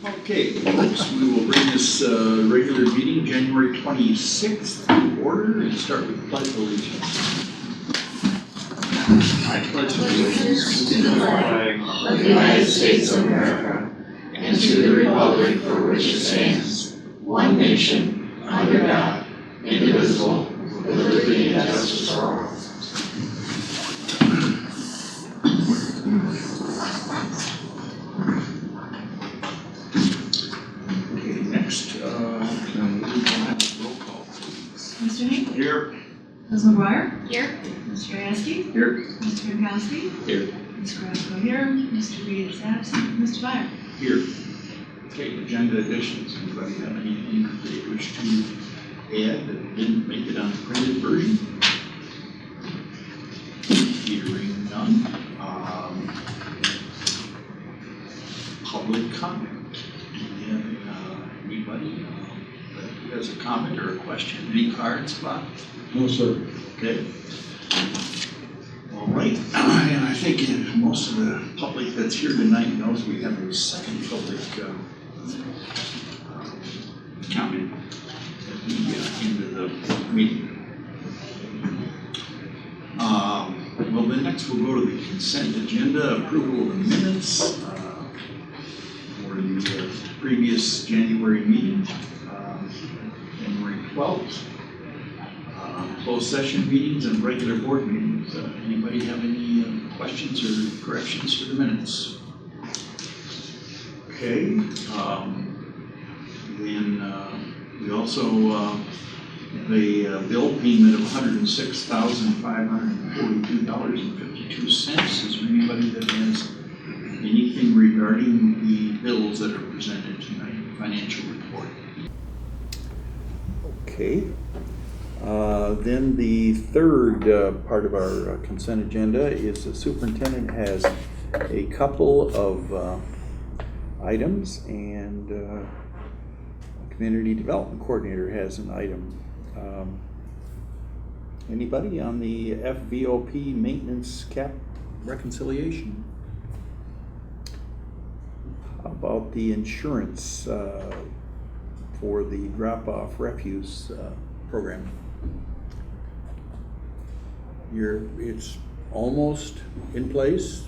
Okay, folks, we will bring this regular meeting, January 26th, to order and start with the Pledge of Allegiance. I pledge allegiance to the flag of the United States of America and to the republic for which it stands, one nation, under God, indivisible, with liberty and justice for all. Okay, next, can we have a roll call, please? Mr. Hank? Here. Ms. McGuire? Here. Mr. Gasky? Here. Mr. Binkowski? Here. Mr. Roscoe here. Mr. Reed is absent. Mr. Byer? Here. Okay, agenda additions. Anybody have anything that they wish to add that didn't make it on the printed version? Hearing none. Public comment. Anybody that has a comment or a question? Any cards, Bob? No, sir. Okay. All right, and I think most of the public that's here tonight knows we have a second public comment at the end of the meeting. Well, then next we'll go to the consent agenda, approval of the minutes for the previous January meeting, January 12th. Closed session meetings and regular board meetings. Anybody have any questions or corrections to the minutes? Okay. Then we also have a bill payment of $106,542.52. Is there anybody that has anything regarding the bills that are presented tonight, financial report? Okay. Then the third part of our consent agenda is the superintendent has a couple of items, and community development coordinator has an item. Anybody on the FVOP maintenance cap reconciliation? How about the insurance for the drop-off refuse program? It's almost in place,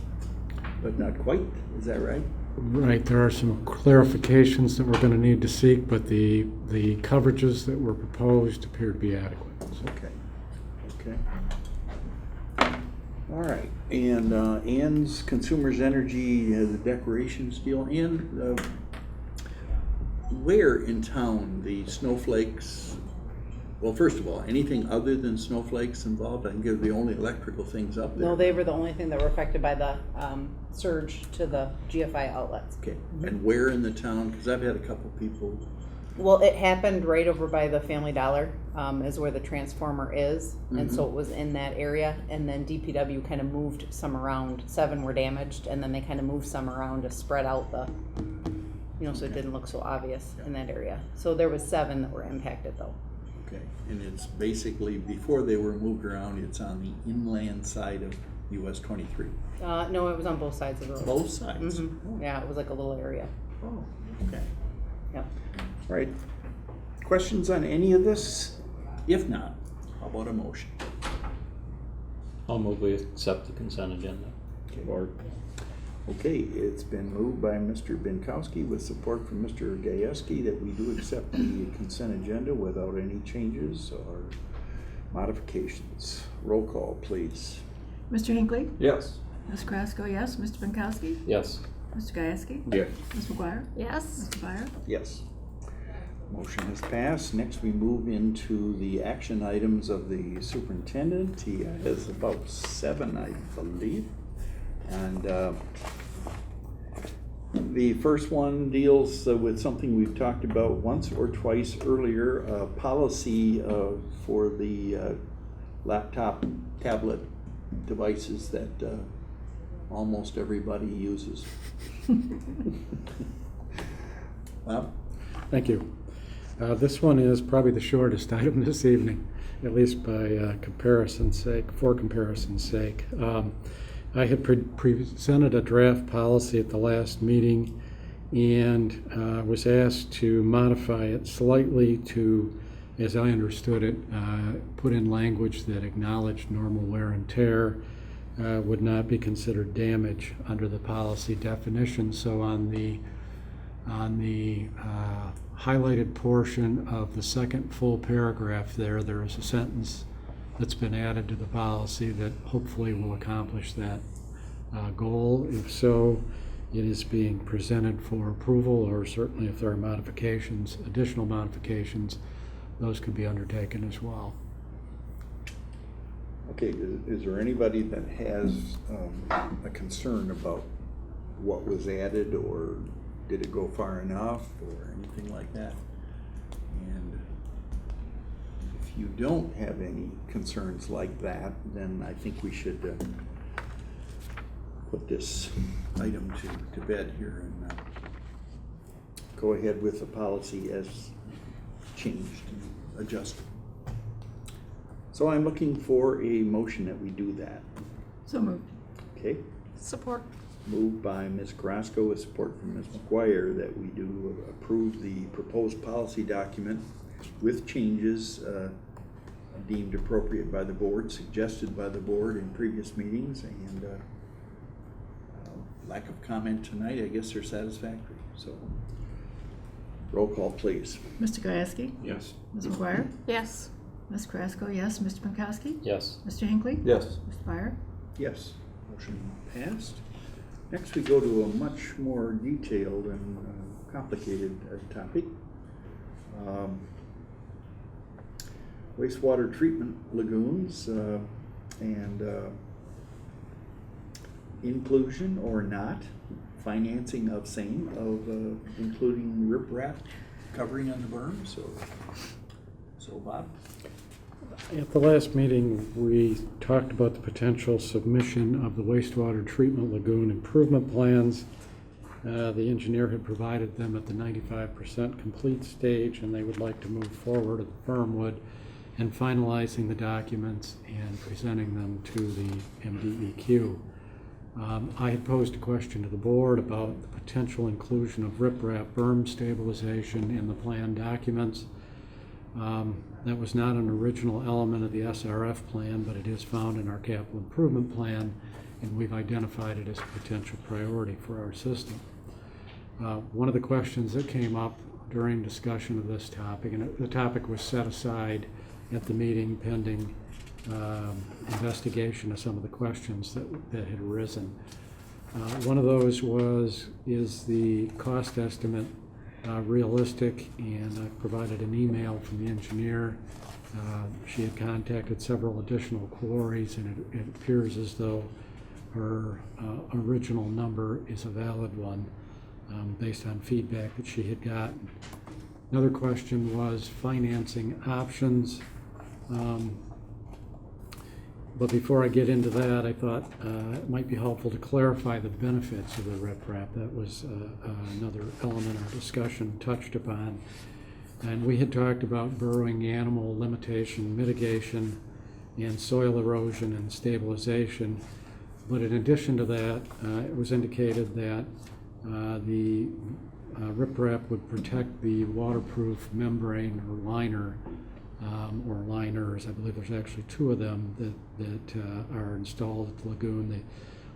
but not quite. Is that right? Right, there are some clarifications that we're going to need to seek, but the coverages that were proposed appear to be adequate. Okay. All right, and Ann's Consumers Energy has a decorations deal. And where in town the snowflakes? Well, first of all, anything other than snowflakes involved? I think they're the only electrical things up there. No, they were the only thing that were affected by the surge to the GFI outlets. Okay, and where in the town? Because I've had a couple people. Well, it happened right over by the Family Dollar, is where the transformer is, and so it was in that area. And then DPW kind of moved some around. 7 were damaged, and then they kind of moved some around to spread out the, so it didn't look so obvious in that area. So there was 7 that were impacted though. Okay, and it's basically, before they were moved around, it's on the inland side of US 23. No, it was on both sides of the road. Both sides? Mm-hmm. Yeah, it was like a little area. Oh, okay. Yep. All right. Questions on any of this? If not, how about a motion? I'll move we accept the consent agenda. Okay. Okay, it's been moved by Mr. Binkowski with support from Mr. Gajewski that we do accept the consent agenda without any changes or modifications. Roll call, please. Mr. Hinckley? Yes. Ms. Krasko, yes. Mr. Binkowski? Yes. Mr. Gajewski? Yes. Ms. McGuire? Yes. Mr. Byer? Yes. Motion has passed. Next, we move into the action items of the superintendent. He has about 7, I believe. And the first one deals with something we've talked about once or twice earlier, policy for the laptop, tablet devices that almost everybody uses. Well, Thank you. This one is probably the shortest item this evening, at least by comparison's sake, for comparison's sake. I had presented a draft policy at the last meeting, and was asked to modify it slightly to, as I understood it, put in language that acknowledged normal wear and tear would not be considered damage under the policy definition. So on the highlighted portion of the second full paragraph there is a sentence that's been added to the policy that hopefully will accomplish that goal. If so, it is being presented for approval, or certainly if there are modifications, additional modifications, those could be undertaken as well. Okay, is there anybody that has a concern about what was added, or did it go far enough, or anything like that? And if you don't have any concerns like that, then I think we should put this item to bed here and go ahead with the policy as changed and adjusted. So I'm looking for a motion that we do that. So moved. Okay, Support. moved by Ms. Carrasco with support from Ms. McGuire that we do approve the proposed policy document with changes deemed appropriate by the board, suggested by the board in previous meetings, and lack of comment tonight, I guess they're satisfactory. So roll call, please. Mr. Gieske? Yes. Ms. McGuire? Yes. Ms. Carrasco, yes. Mr. Pankowski? Yes. Mr. Hinckley? Yes. Mr. Byer? Yes, motion passed. Next, we go to a much more detailed and complicated topic. Wastewater treatment lagoons and inclusion or not, financing of same, of including riprap covering on the berms, so Bob? At the last meeting, we talked about the potential submission of the wastewater treatment lagoon improvement plans. The engineer had provided them at the 95% complete stage, and they would like to move forward, the firm would, in finalizing the documents and presenting them to the MDEQ. I had posed a question to the board about the potential inclusion of riprap berm stabilization in the plan documents. That was not an original element of the SRF plan, but it is found in our capital improvement plan, and we've identified it as a potential priority for our system. One of the questions that came up during discussion of this topic, and the topic was set aside at the meeting pending investigation of some of the questions that had arisen. One of those is the cost estimate realistic? And I provided an email from the engineer. She had contacted several additional quarries, and it appears as though her original number is a valid one based on feedback that she had gotten. Another question was financing options. But before I get into that, I thought it might be helpful to clarify the benefits of the riprap. That was another element our discussion touched upon. And we had talked about burrowing animal limitation, mitigation, and soil erosion and stabilization. But in addition to that, it was indicated that the riprap would protect the waterproof membrane or liner or liners. I believe there's actually two of them that are installed at the lagoon. The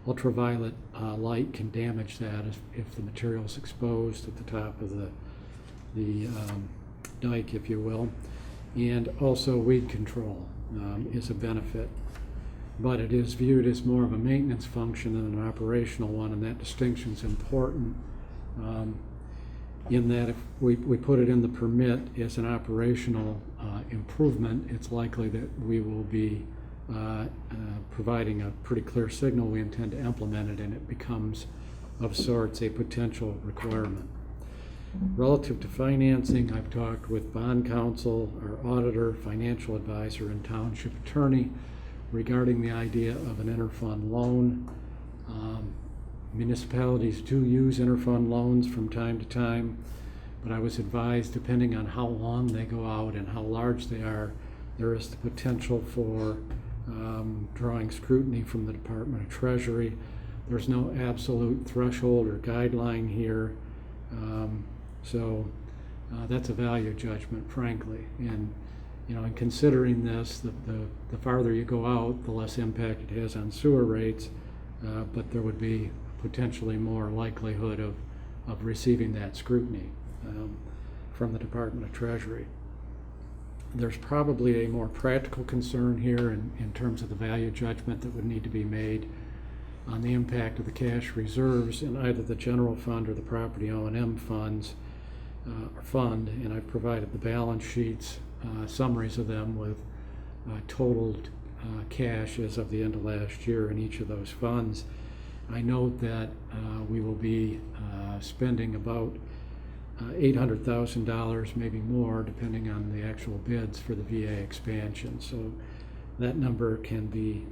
ultraviolet light can damage that if the material is exposed at the top of the dike, if you will. And also weed control is a benefit. But it is viewed as more of a maintenance function than an operational one, and that distinction is important. In that if we put it in the permit as an operational improvement, it's likely that we will be providing a pretty clear signal we intend to implement it, and it becomes of sorts a potential requirement. Relative to financing, I've talked with bond counsel, our auditor, financial advisor, and township attorney regarding the idea of an interfund loan. Municipalities do use interfund loans from time to time, but I was advised, depending on how long they go out and how large they are, there is the potential for drawing scrutiny from the Department of Treasury. There's no absolute threshold or guideline here. So that's a value judgment, frankly. And in considering this, the farther you go out, the less impact it has on sewer rates, but there would be potentially more likelihood of receiving that scrutiny from the Department of Treasury. There's probably a more practical concern here in terms of the value judgment that would need to be made on the impact of the cash reserves in either the general fund or the property O&M funds or fund, and I've provided the balance sheets, summaries of them with totaled cash as of the end of last year in each of those funds. I note that we will be spending about $800,000, maybe more, depending on the actual bids for the VA expansion. So that number can be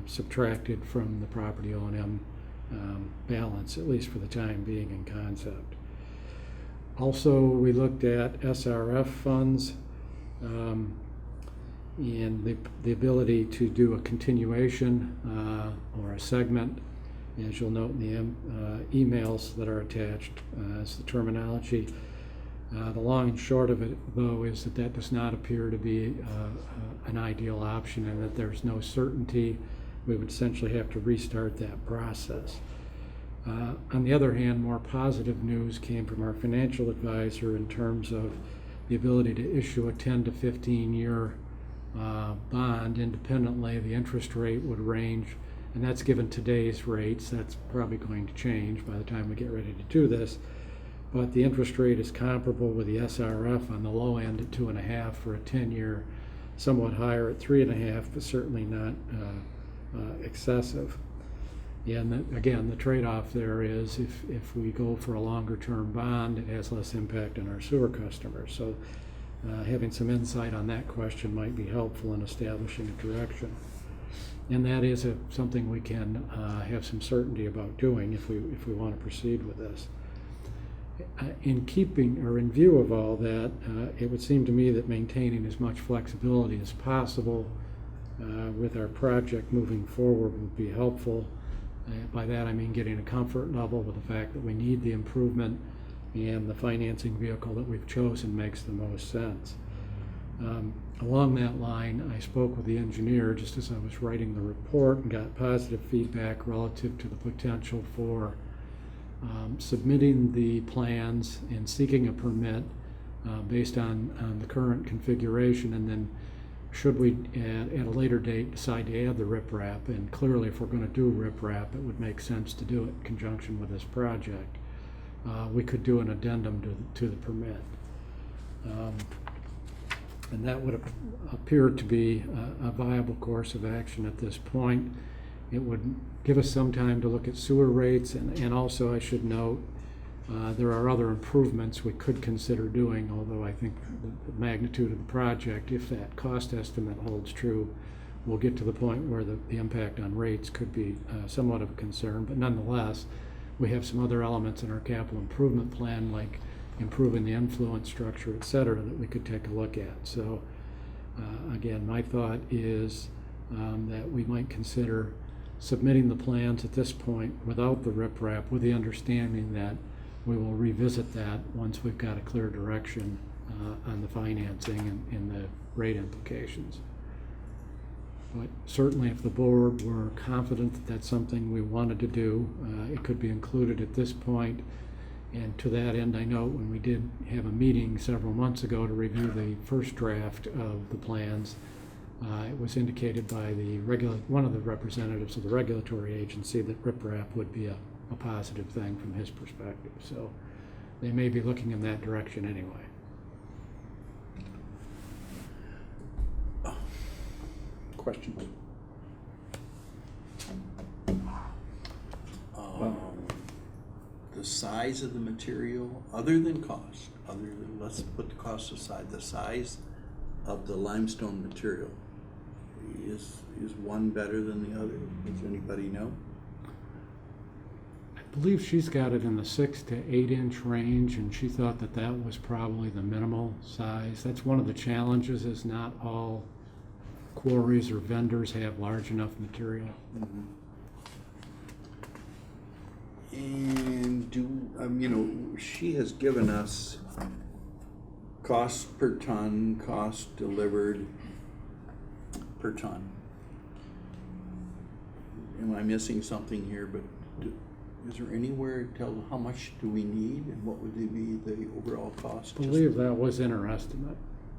subtracted from the property O&M balance, at least for the time being in concept. Also, we looked at SRF funds and the ability to do a continuation or a segment. As you'll note in the emails that are attached as the terminology. The long and short of it, though, is that does not appear to be an ideal option, and that there's no certainty. We would essentially have to restart that process. On the other hand, more positive news came from our financial advisor in terms of the ability to issue a 10 to 15 year bond independently. The interest rate would range, and that's given today's rates. That's probably going to change by the time we get ready to do this. But the interest rate is comparable with the SRF on the low end at 2.5 for a 10-year, somewhat higher at 3.5, but certainly not excessive. And again, the trade-off there is if we go for a longer-term bond, it has less impact on our sewer customers. So having some insight on that question might be helpful in establishing a direction. And that is something we can have some certainty about doing if we want to proceed with this. In keeping or in view of all that, it would seem to me that maintaining as much flexibility as possible with our project moving forward would be helpful. By that I mean getting a comfort level with the fact that we need the improvement, and the financing vehicle that we've chosen makes the most sense. Along that line, I spoke with the engineer just as I was writing the report and got positive feedback relative to the potential for submitting the plans and seeking a permit based on the current configuration, and then should we at a later date decide to add the riprap, and clearly if we're going to do riprap, it would make sense to do it in conjunction with this project. We could do an addendum to the permit. And that would appear to be a viable course of action at this point. It would give us some time to look at sewer rates, and also I should note there are other improvements we could consider doing, although I think the magnitude of the project, if that cost estimate holds true, we'll get to the point where the impact on rates could be somewhat of a concern. But nonetheless, we have some other elements in our capital improvement plan, like improving the influence structure, et cetera, that we could take a look at. So again, my thought is that we might consider submitting the plans at this point without the riprap, with the understanding that we will revisit that once we've got a clear direction on the financing and the rate implications. But certainly if the board were confident that that's something we wanted to do, it could be included at this point. And to that end, I know when we did have a meeting several months ago to review the first draft of the plans, it was indicated by one of the representatives of the regulatory agency that riprap would be a positive thing from his perspective. So they may be looking in that direction anyway. Questions? The size of the material, other than cost, let's put the cost aside, the size of the limestone material, is one better than the other? Does anybody know? I believe she's got it in the 6 to 8 inch range, and she thought that was probably the minimal size. That's one of the challenges, is not all quarries or vendors have large enough material. Mm-hmm. And she has given us cost per ton, cost delivered per ton. Am I missing something here? But is there anywhere to tell how much do we need and what would be the overall cost? I believe that was in our estimate.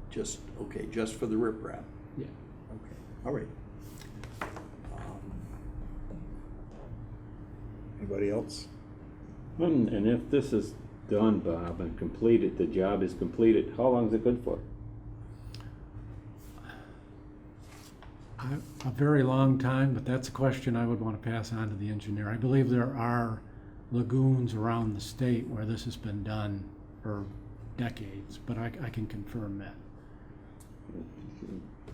Just for the riprap. Yeah. Okay, all right. Anybody else? And if this is done, Bob, and completed, the job is completed, how long is it good for? A very long time, but that's a question I would want to pass on to the engineer. I believe there are lagoons around the state where this has been done for decades, but I can confirm that.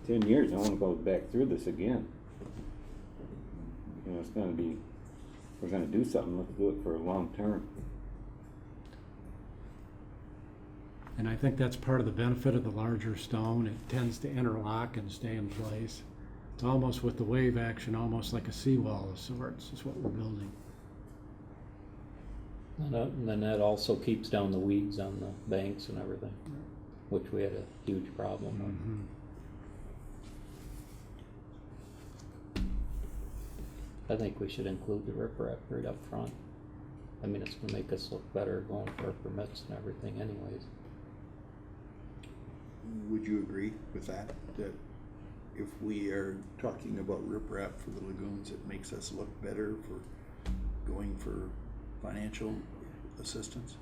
10 years, I want to go back through this again. It's gonna be, we're gonna do something, let's do it for a long term. And I think that's part of the benefit of the larger stone. It tends to interlock and stay in place. It's almost with the wave action, almost like a seawall of sorts, is what we're building. And then that also keeps down the weeds on the banks and everything, which we had a huge problem with. Mm-hmm. I think we should include the riprap right up front. I mean, it's gonna make us look better going for our permits and everything anyways. Would you agree with that? That if we are talking about riprap for the lagoons, it makes us look better for going for financial assistance?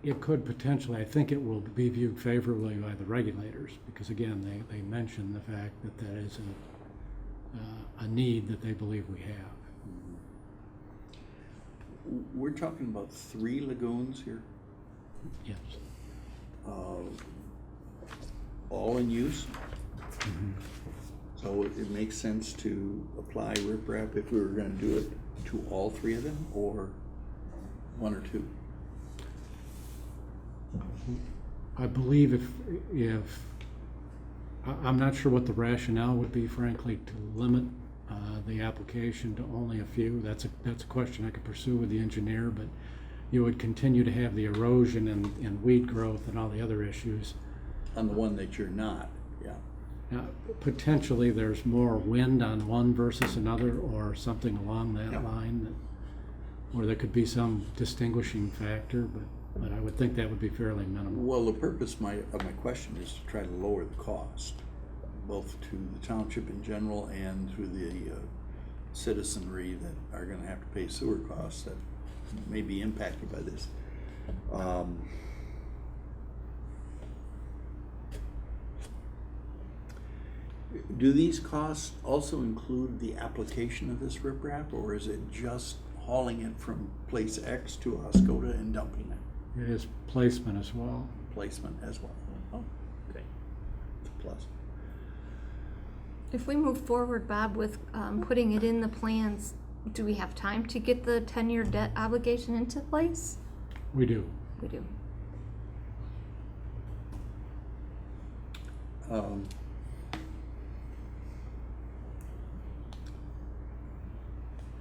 It could potentially. I think it will be viewed favorably by the regulators because, again, they mention the fact that that is a need that they believe we have. We're talking about 3 lagoons here, Yes. all in use. Mm-hmm. So it makes sense to apply riprap if we were going to do it to all 3 of them, or 1 or 2. I believe if I'm not sure what the rationale would be, frankly, to limit the application to only a few. That's a question I could pursue with the engineer, but you would continue to have the erosion and weed growth and all the other issues. On the one that you're not, yeah. Now, potentially there's more wind on one versus another or something along that Yeah. line, or there could be some distinguishing factor, but I would think that would be fairly minimal. Well, the purpose of my question is to try to lower the cost, both to the township in general and to the citizenry that are going to have to pay sewer costs that may be impacted by this. Do these costs also include the application of this riprap, or is it just hauling it from place X to Oscoda and dumping it? It is placement as well. Placement as well. Oh, okay. It's a plus. If we move forward, Bob, with putting it in the plans, do we have time to get the 10-year debt obligation into place? We do. We do.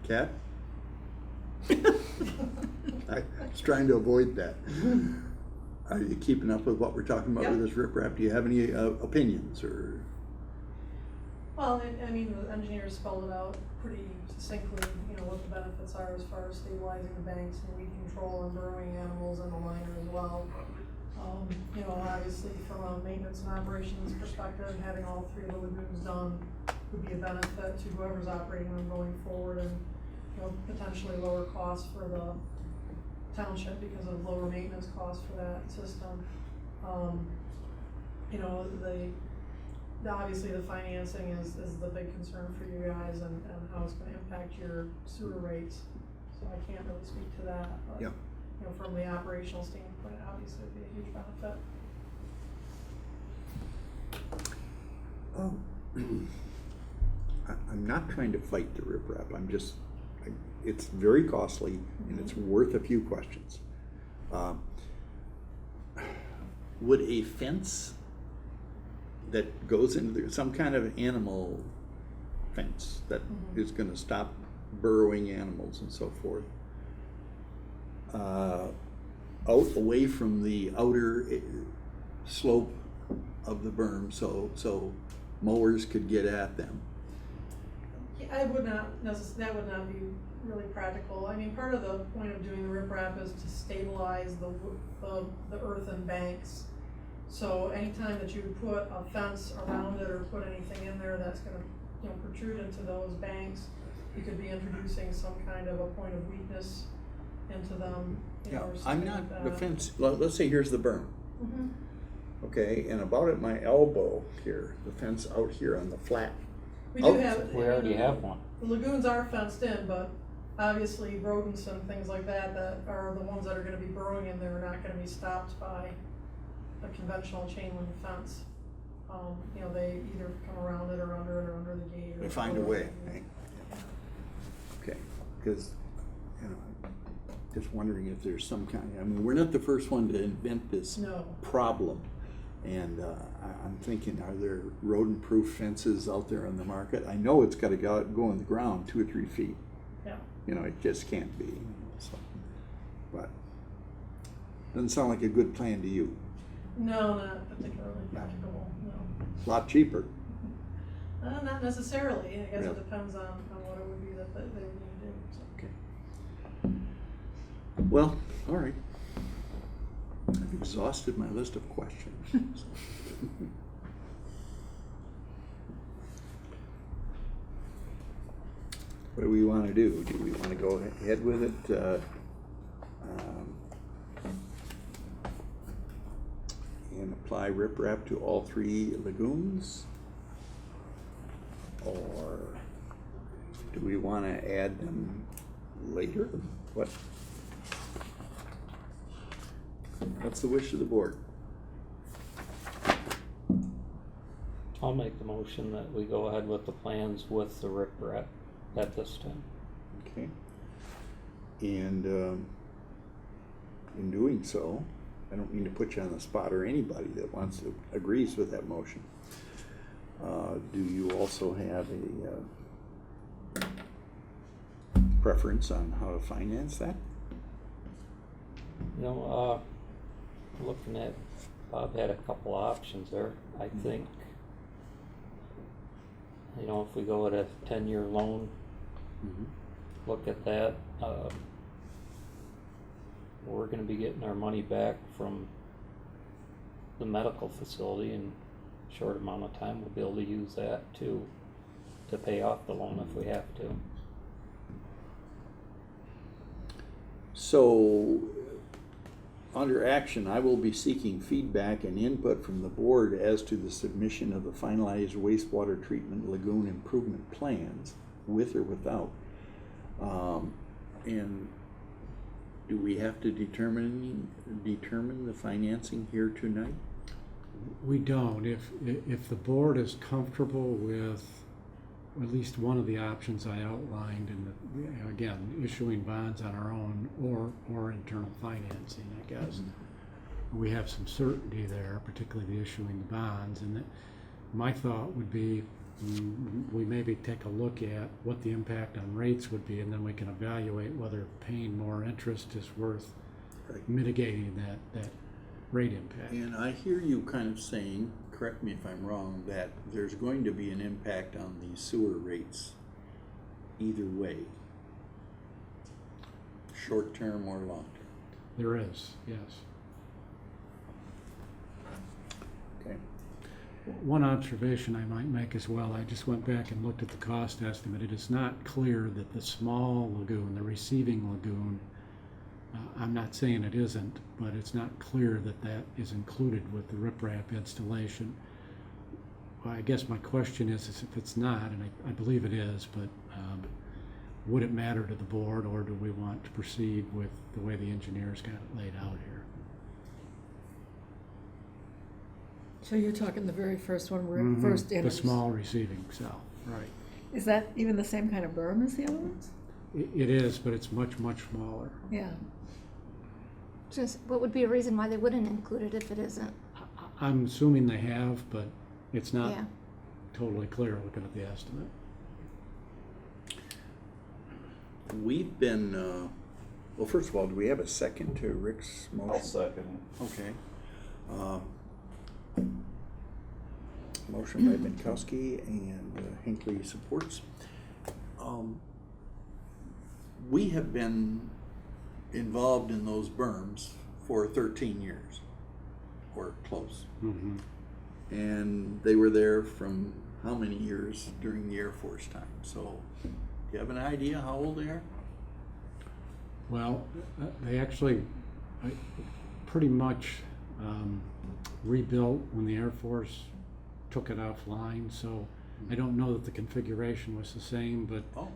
Kat? I was trying to avoid that. Are you keeping up with what we're talking about with this riprap? Do you have any opinions or? Well, I mean, the engineers spelled it out pretty succinctly, what the benefits are as far as stabilizing the banks and weed control and burrowing animals in the liner as well. Obviously from a maintenance and operations perspective, having all 3 of the lagoons done would be a benefit to whoever's operating them going forward, and potentially lower costs for the township because of lower maintenance costs for that system. Obviously the financing is the big concern for you guys and how it's going to impact your sewer rates. So I can't really speak to that, but Yeah. From the operational standpoint, obviously it'd be a huge benefit. I'm not trying to fight the riprap. It's very costly and it's worth a few questions. Would a fence that goes into some kind of animal fence that is going to stop burrowing animals and so forth, out away from the outer slope of the berm, so mowers could get at them. I would not that would not be really practical. I mean, part of the point of doing the riprap is to stabilize the earthen banks. So anytime that you put a fence around it or put anything in there that's gonna, you know, protrude into those banks, you could be introducing some kind of a point of weakness into them, you know, or I'm something not, like the that. fence, let's say here's the berm, Mhm. okay, and about at my elbow here, the fence out here on the flat. We Oh, do have. We already have one. The lagoons are fenced in, but obviously rodents and things like that are the ones that are gonna be burrowing in there are not gonna be stopped by a conventional chain link fence. You know, they either come around it or under the gate or. They find a way, right? Okay, because, you know, just wondering if there's some kind, I mean, we're not the first one to invent this No. problem. And I'm thinking, are there rodent-proof fences out there on the market? I know it's gotta go in the ground 2 or 3 feet. Yeah. You know, it just can't be, so, but, doesn't sound like a good plan to you. No, not particularly practicable, no. A lot cheaper. Not necessarily, I guess Really? it depends on what it would be that they would need to do, so. Okay. Well, all right. I've exhausted my list of questions. What do we want to do? Do we want to go ahead with it? And apply riprap to all 3 lagoons? Or do we want to add them later? What's the wish of the board? I'll make the motion that we go ahead with the plans with the riprap at this time. Okay. And in doing so, I don't mean to put you on the spot or anybody that agrees with that motion. Do you also have a preference on how to finance that? You know, looking at, Bob had a couple options there. I think, you know, if we go with a 10-year loan, look at that, we're gonna be getting our money back from the medical facility in a short amount of time. We'll be able to use that to pay off the loan if we have to. So, under action, I will be seeking feedback and input from the board as to the submission of the finalized wastewater treatment lagoon improvement plans, with or without. And do we have to determine the financing here tonight? We don't. If the board is comfortable with at least one of the options I outlined, and again, issuing bonds on our own or internal financing, I guess. We have some certainty there, particularly the issuing the bonds, and my thought would be we maybe take a look at what the impact on rates would be, and then we can evaluate whether paying more interest is worth mitigating that rate impact. And I hear you kind of saying, correct me if I'm wrong, that there's going to be an impact on the sewer rates either way, short term or long term. There is, yes. Okay. One observation I might make as well, I just went back and looked at the cost estimate. It is not clear that the small lagoon, the receiving lagoon, I'm not saying it isn't, but it's not clear that that is included with the riprap installation. Well, I guess my question is if it's not, and I believe it is, but would it matter to the board, or do we want to proceed with the way the engineers got it laid out here? So you're talking the very first one, where it Mhm, first the enters? small receiving cell, right. Is that even the same kind of berm as the other ones? It is, but it's much, much smaller. Yeah. Just, what would be a reason why they wouldn't include it if it isn't? I'm assuming they have, but it's not Yeah. totally clear looking at the estimate. we've been, well, first of all, do we have a second to Rick's motion? I'll second Okay. Motion by Minkowski and Hinckley supports. We have been involved in those berms for 13 years, or close. Mhm. And they were there from how many years during the Air Force time? So, do you have an idea how old they are? Well, they actually pretty much rebuilt when the Air Force took it offline, so I don't know that the configuration was the same, but Oh,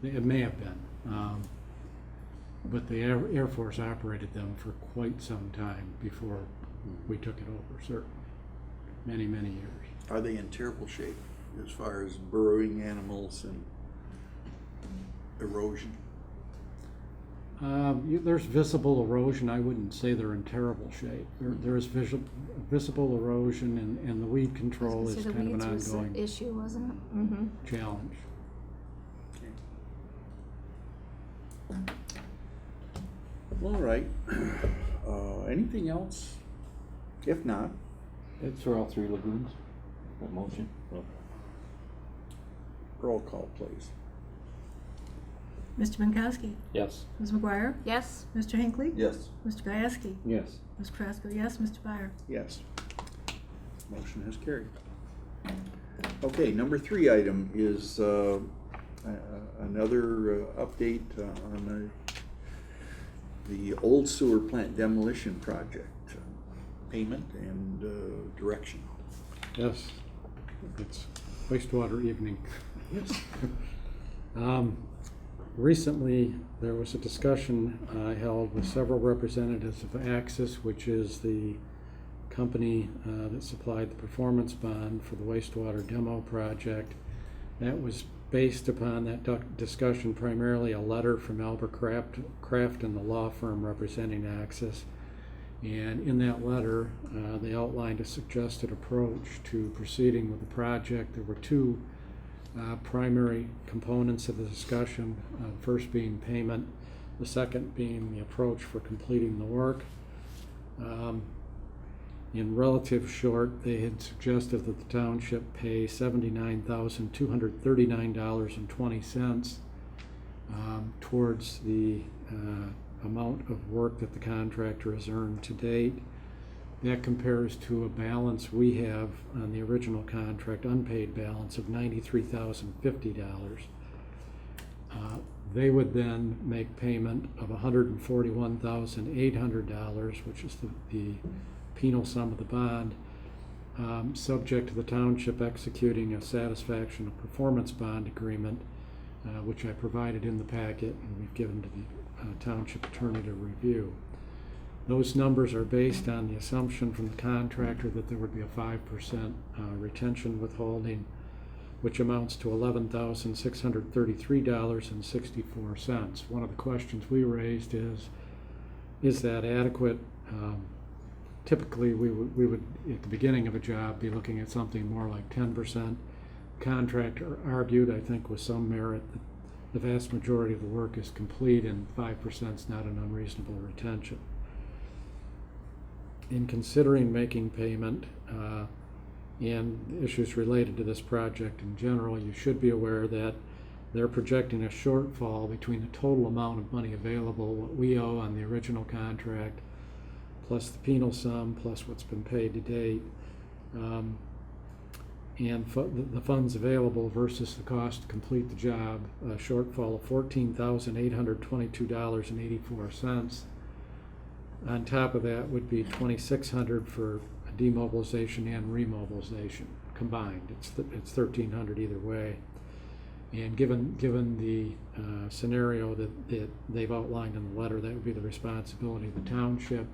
it may have been. But the Air Force operated them for quite some time before we took it over, certainly. Many, many years. are they in terrible shape as far as burrowing animals and erosion? There's visible erosion. I wouldn't say they're in terrible shape. There is visible erosion, and the weed control is kind of an ongoing issue, wasn't it? Mm-hmm. challenge. All right. Anything else? If not, It's for all three lagoons, that motion. roll call, please. Mr. Minkowski, Yes. Ms. McGuire, Yes. Mr. Hinckley, Yes. Mr. Gieske, Yes. Ms. Krasko, yes, Mr. Byer. Yes. Motion has carried. Okay, number 3 item is another update on the old sewer plant demolition project, payment and direction. Yes, it's wastewater evening. Yes. Recently, there was a discussion I held with several representatives of Axis, which is the company that supplied the performance bond for the wastewater demo project. That was based upon that discussion, primarily a letter from Albert Kraft and the law firm representing Axis. And in that letter, they outlined a suggested approach to proceeding with the project. There were 2 primary components of the discussion, first being payment, the second being the approach for completing the work. In relative short, they had suggested that the township pay $79,239.20 towards the amount of work that the contractor has earned to date. That compares to a balance we have on the original contract, unpaid balance of $93,050. They would then make payment of $141,800, which is the penal sum of the bond, subject to the township executing a satisfaction of performance bond agreement, which I provided in the packet and we've given to the township attorney to review. Those numbers are based on the assumption from the contractor that there would be a 5% retention withholding, which amounts to $11,633.64. One of the questions we raised is that adequate? Typically, we would, at the beginning of a job, be looking at something more like 10%. Contractor argued, I think with some merit, that the vast majority of the work is complete and 5% is not an unreasonable retention. In considering making payment and issues related to this project in general, you should be aware that they're projecting a shortfall between the total amount of money available, what we owe on the original contract, plus the penal sum, plus what's been paid to date, and the funds available versus the cost to complete the job, a shortfall of $14,822.84. On top of that would be $2,600 for demobilization and remobilization combined. It's $1,300 either way. And given the scenario that they've outlined in the letter, that would be the responsibility of the township.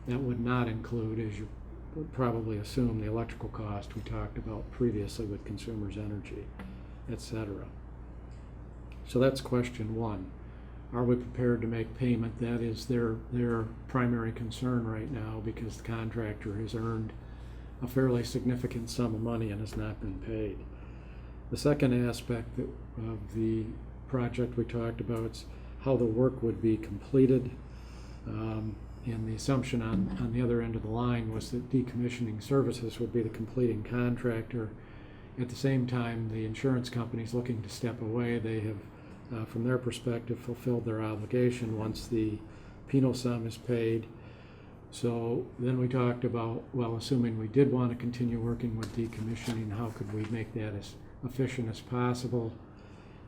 That would not include, as you would probably assume, the electrical cost we talked about previously with Consumers Energy, etc. So that's question 1. Are we prepared to make payment? That is their primary concern right now, because the contractor has earned a fairly significant sum of money and has not been paid. The second aspect of the project we talked about. It's how the work would be completed. And the assumption on the other end of the line was that decommissioning services would be the completing contractor. At the same time, the insurance company's looking to step away. They have, from their perspective, fulfilled their obligation once the penal sum is paid. So then we talked about, well, assuming we did want to continue working with decommissioning, how could we make that as efficient as possible?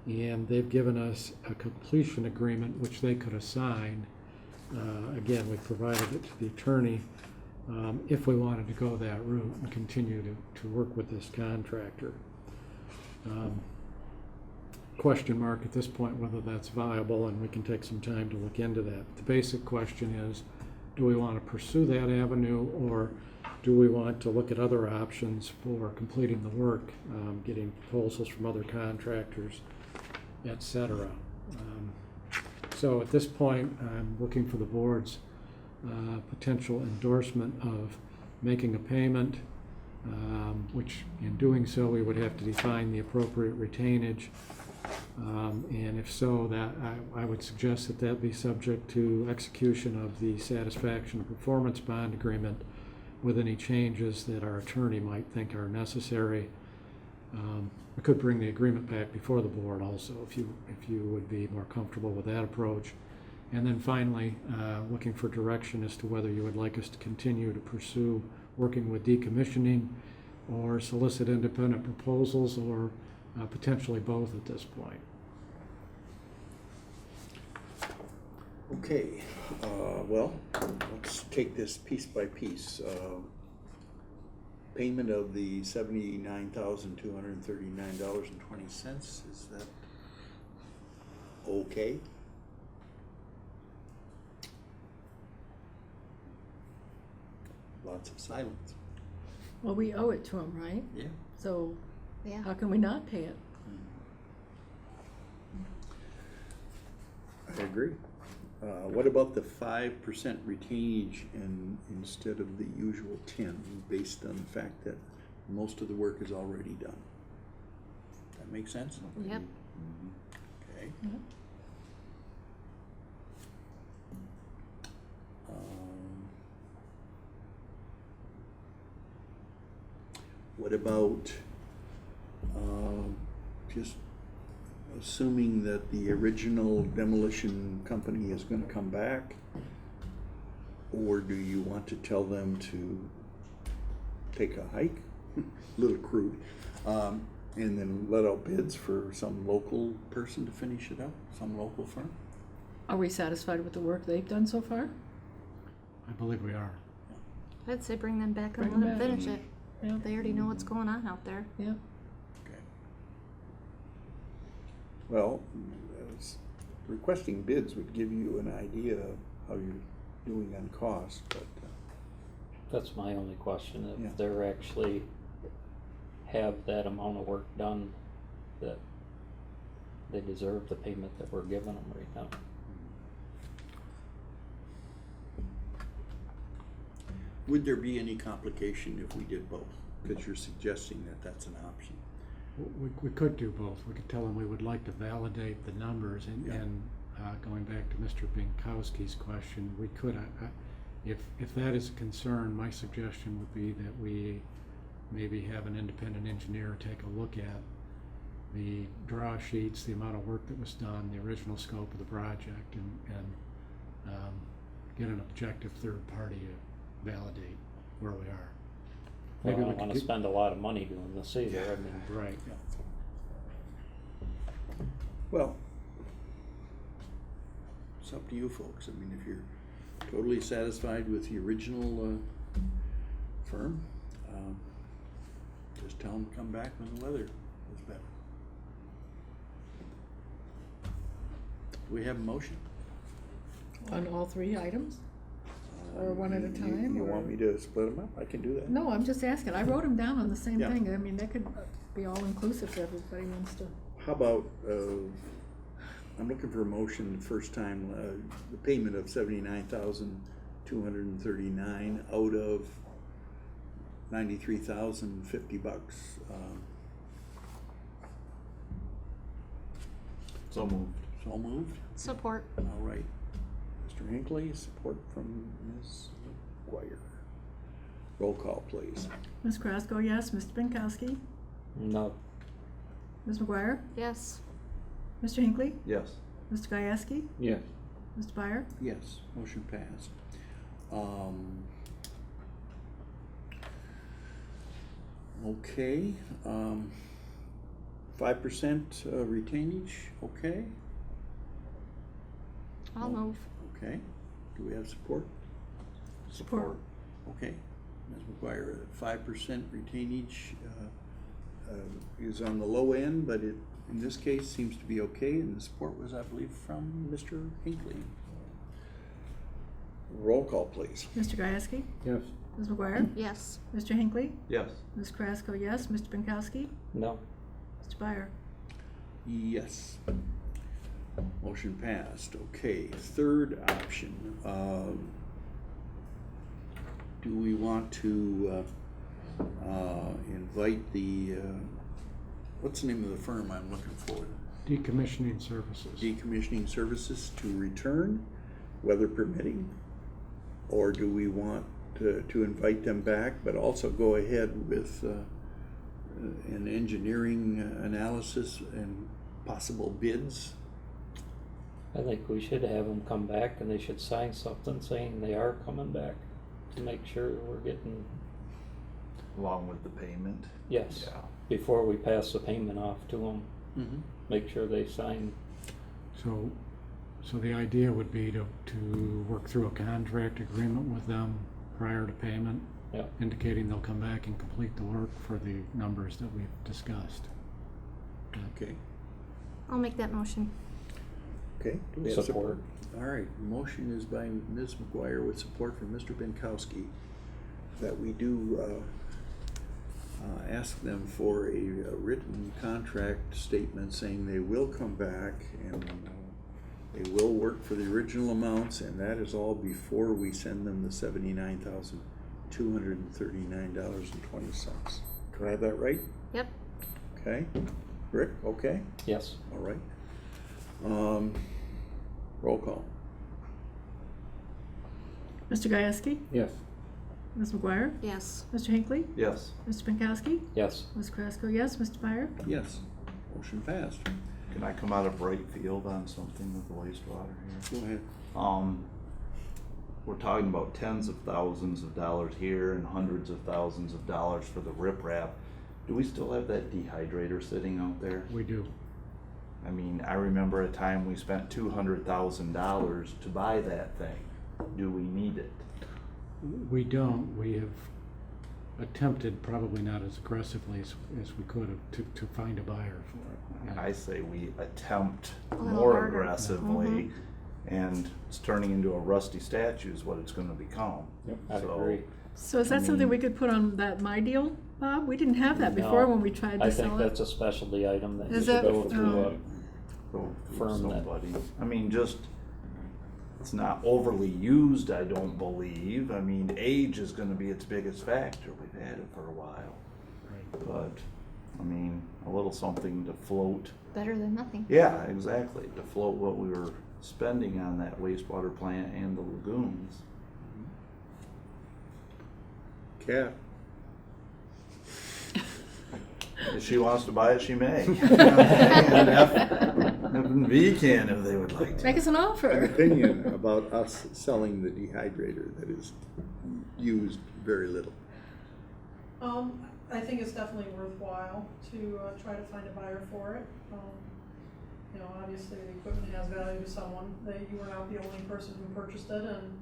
And they've given us a completion agreement which they could assign. Again, we provided it to the attorney if we wanted to go that route and continue to work with this contractor. Question mark at this point whether that's viable, and we can take some time to look into that. The basic question is, do we want to pursue that avenue, or do we want to look at other options for completing the work, getting proposals from other contractors, etc. So at this point, I'm looking for the board's potential endorsement of making a payment, which in doing so we would have to define the appropriate retainage. And if so, that I would suggest that that be subject to execution of the satisfaction of performance bond agreement with any changes that our attorney might think are necessary. We could bring the agreement back before the board also, if you would be more comfortable with that approach. And then finally, looking for direction as to whether you would like us to continue to pursue working with decommissioning or solicit independent proposals, or potentially both at this point. Okay, well, let's take this piece by piece. Payment of the $79,239.20, is that okay? Lots of silence. Well, we owe it to them, right? Yeah. So Yeah. how can we not pay it? I agree. What about the 5% retainage instead of the usual 10, based on the fact that most of the work is already done? That make sense? Yep. Okay. Yep. What about just assuming that the original demolition company is going to come back? Or do you want to tell them to take a hike, a little crude, and then let out bids for some local person to finish it up, some local firm? Are we satisfied with the work they've done so far? I believe we are. I'd say bring them back and Bring let them them back. finish it. Yeah. They already know what's going on out there. Yeah. Okay. Well, requesting bids would give you an idea of how you're doing on cost, but That's my only question, Yeah. if they're actually have that amount of work done, that they deserve the payment that we're giving them right now. would there be any complication if we did both? Because you're suggesting that that's an option. We could do both. We could tell them we would like to validate the numbers, and, Yeah. going back to Mr. Binkowski's question, we could, if that is a concern, my suggestion would be that we maybe have an independent engineer take a look at the draw sheets, the amount of work that was done, the original scope of the project, and get an objective third party to validate where we are. Well, I Maybe we don't could wanna get- spend a lot of money doing this either, I mean. Right. Well, it's up to you folks. I mean, if you're totally satisfied with the original firm, just tell them to come back when the weather is better. Do we have a motion? On all three items? Or one at a time, You want or- me to split them up? I can do that. No, I'm just asking. I wrote them down on the same Yeah. thing. I mean, that could be all inclusive if everybody wants to. How about, I'm looking for a motion the first time, the payment of $79,239 out of $93,050. So moved. So moved? Support. All right. Mr. Hinckley, support from Ms. McGuire. Roll call, please. Ms. Krasko, yes. Mr. Pinkowski? No, Ms. McGuire? Yes. Mr. Hinckley? Yes. Mr. Gieske? yes, Mr. Byer? Yes, motion passed. Okay, 5% retainage, okay? I'll move. Okay, do we have support? Support. Okay, Ms. McGuire, 5% retainage is on the low end, but it, in this case, seems to be okay, and the support was, I believe, from Mr. Hinckley. Roll call, please. Mr. Gieske? yes, Ms. McGuire? Yes. Mr. Hinckley? Yes. Ms. Krasko, yes. Mr. Pinkowski? no, Mr. Byer? Yes. Motion passed. Okay, third option. Do we want to invite the, what's the name of the firm I'm looking for? Decommissioning services. Decommissioning Services to return, weather permitting? Or do we want to invite them back, but also go ahead with an engineering analysis and possible bids? I think we should have them come back and they should sign something saying they are coming back to make sure we're getting, Along with the payment? yes, Yeah. before we pass the payment off to them, Mm-hmm. make sure they sign. So the idea would be to work through a contract agreement with them prior to payment, Yeah, indicating they'll come back and complete the work for the numbers that we've discussed. Okay. I'll make that motion. Okay. Do we have Support. All right. Motion is by Ms. McGuire with support from Mr. Binkowski that we do ask them for a written contract statement saying they will come back and they will work for the original amounts, and that is all before we send them the $79,239.20. Do I have that right? Yep. Okay. Rick, okay? yes, All right. Roll call. Mr. Gieske? yes, Ms. McGuire? Yes. Mr. Hinckley? Yes. Mr. Pinkowski? yes, Ms. Krasko, yes. Mr. Byer? Yes. Motion passed. Can I come out of right field on something with the wastewater here? Go ahead. We're talking about tens of thousands of dollars here and hundreds of thousands of dollars for the riprap. Do we still have that dehydrator sitting out there? We do. I mean, I remember a time we spent $200,000 to buy that thing. Do we need it? We don't. We have attempted, probably not as aggressively as we could have, to find a buyer for it. And I say we attempt A little more harder. aggressively, and it's turning into a rusty statue is what it's gonna become. yep, I So, agree. So is that I something mean- we could put on that My Deal, Bob? We didn't have that before No, when we tried I to think sell that's it. a specialty item that you Is should it? go through Oh. go through Firm that- somebody. I mean, just, it's not overly used, I don't believe. I mean, age is gonna be its biggest factor. We've had it for a while. But, I mean, a little something to float. Better than nothing. Yeah, exactly, to float what we were spending on that wastewater plant and the lagoons. Cat. If she wants to buy it, she may. And F&V can if they would like to. Make us an An offer. opinion about us selling the dehydrator that is used very little. I think it's definitely worthwhile to try to find a buyer for it. You know, obviously the equipment has value to someone. You were not the only person who purchased it, and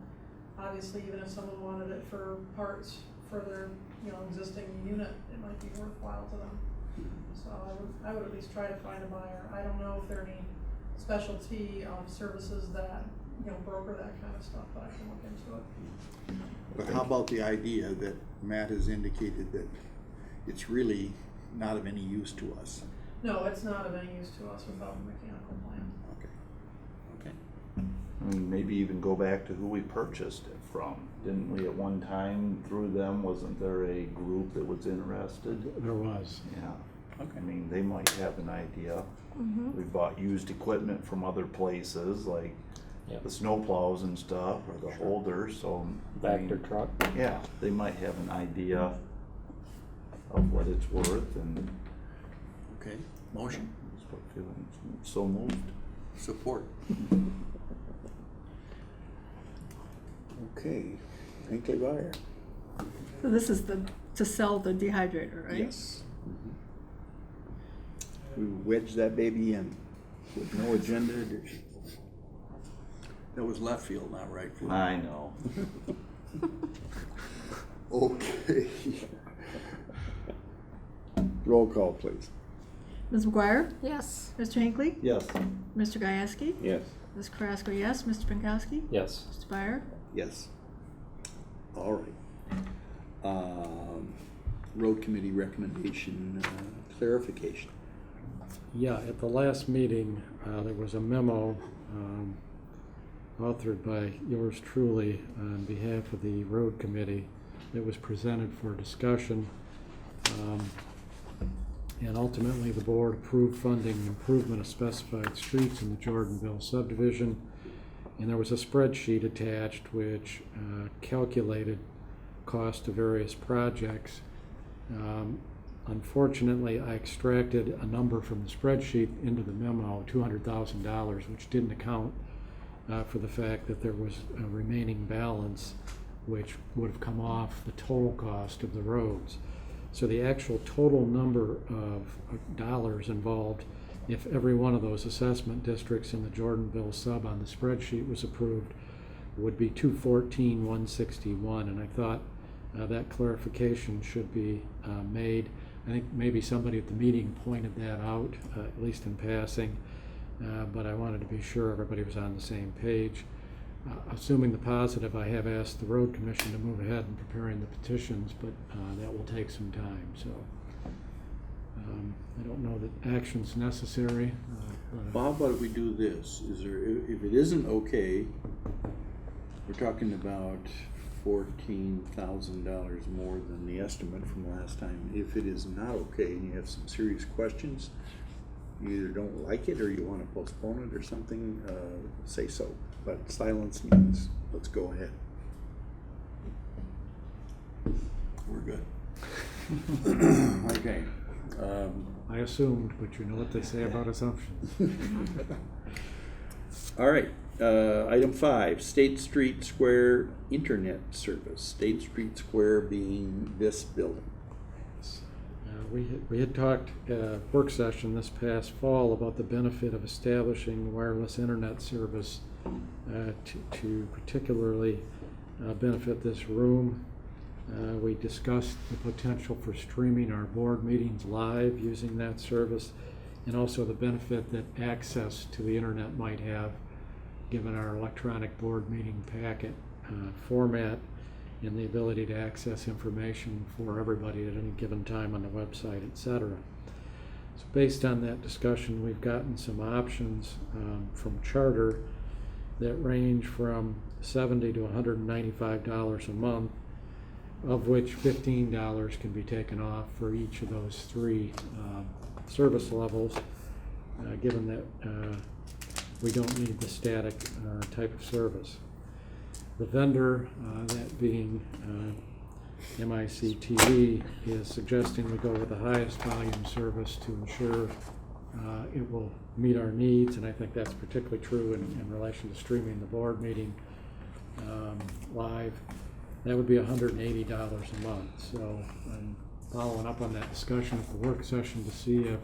obviously even if someone wanted it for parts for their, you know, existing unit, it might be worthwhile to them. So I would at least try to find a buyer. I don't know if there are any specialty services that, you know, broker that kind of stuff, but I can look into it. But how about the idea that Matt has indicated that it's really not of any use to us? No, it's not of any use to us without a mechanical plan. Okay. Okay. I mean, maybe even go back to who we purchased it from. Didn't we at one time through them, wasn't there a group that was interested? There was. Yeah. Okay. I mean, they might have an idea. We bought used equipment from other places, like Yep. the snowplows and stuff, or the holders, so. I Vector mean, truck. Yeah, they might have an idea of what it's worth, and Okay, motion, that's what feeling, so moved. support. Okay, Hinckley Wire. So this is to sell the dehydrator, right? Yes. We wedged that baby in with no agenda. That was left field, not right field. I know. Okay. Roll call, please. Ms. McGuire? Yes. Mr. Hinckley? Yes. Mr. Gieske? Yes. Ms. Carrasco, yes. Mr. Pinkowski? Yes. Mr. Byer? Yes. All right. Road committee recommendation clarification. Yeah, at the last meeting, there was a memo authored by yours truly on behalf of the road committee that was presented for discussion. And ultimately, the board approved funding improvement of specified streets in the Jordanville subdivision. And there was a spreadsheet attached which calculated cost of various projects. Unfortunately, I extracted a number from the spreadsheet into the memo, $200,000, which didn't account for the fact that there was a remaining balance which would have come off the total cost of the roads. So the actual total number of dollars involved, if every one of those assessment districts in the Jordanville sub on the spreadsheet was approved, would be $214,161, and I thought that clarification should be made. I think maybe somebody at the meeting pointed that out, at least in passing, but I wanted to be sure everybody was on the same page. Assuming the positive, I have asked the road commission to move ahead in preparing the petitions, but that will take some time, so I don't know that action's necessary. Well, how about if we do this? Is there, if it isn't okay, we're talking about $14,000 more than the estimate from last time. If it is not okay and you have some serious questions, you either don't like it or you want to postpone it or something, say so. But silence means let's go ahead. We're good. Okay. I assumed, but you know what they say about assumptions. All right, item 5, State Street Square Internet Service. State Street Square being this building. We had talked at a work session this past fall about the benefit of establishing wireless internet service to particularly benefit this room. We discussed the potential for streaming our board meetings live using that service, and also the benefit that access to the internet might have given our electronic board meeting packet format and the ability to access information for everybody at any given time on the website, etc. So based on that discussion, we've gotten some options from Charter that range from $70 to $195 a month, of which $15 can be taken off for each of those three service levels, given that we don't need the static type of service. The vendor, that being MICTV, is suggesting we go with the highest volume service to ensure it will meet our needs, and I think that's particularly true in relation to streaming the board meeting live. That would be $180 a month. So I'm following up on that discussion at the work session to see if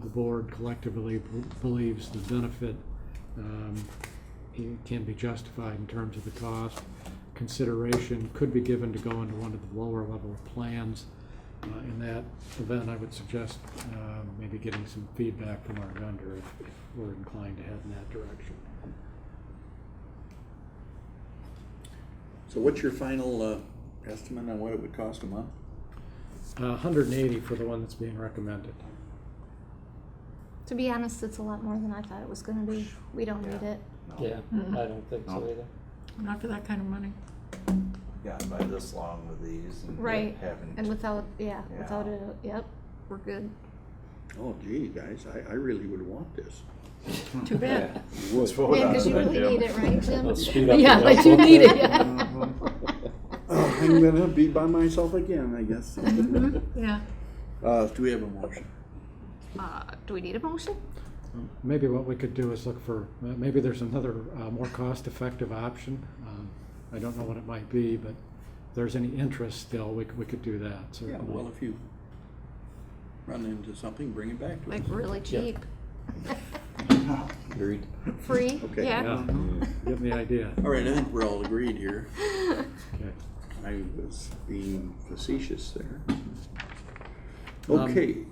the board collectively believes the benefit it can be justified in terms of the cost. Consideration could be given to go into one of the lower level plans. In that event, I would suggest maybe getting some feedback from our vendor if we're inclined to head in that direction. So what's your final estimate on what it would cost a month? $180 for the one that's being recommended. To be honest, it's a lot more than I thought it was gonna be. We don't need it. Yeah, I don't think so either. Not for that kind of money. Gotten by this long with these and Right. haven't. And without, Yeah. without a, yep. we're good. Oh gee, guys, I really would want this. Too bad. Let's vote Yeah, on because you it, really Jim. need it, right, Jim? Let's speed up Yeah, the but you development. need it, yeah. I'm gonna be by myself again, I guess. Yeah. Do we have a motion? Do we need a motion? Maybe what we could do is look for, maybe there's another more cost-effective option. I don't know what it might be, but if there's any interest still, we could do that, Yeah, certainly. well, if you run into something, bring it back to us. Like really cheap? Agreed. Free? Okay. Yeah? Yeah, getting the idea. All right, I think we're all agreed here. Okay. I was being facetious there. Okay,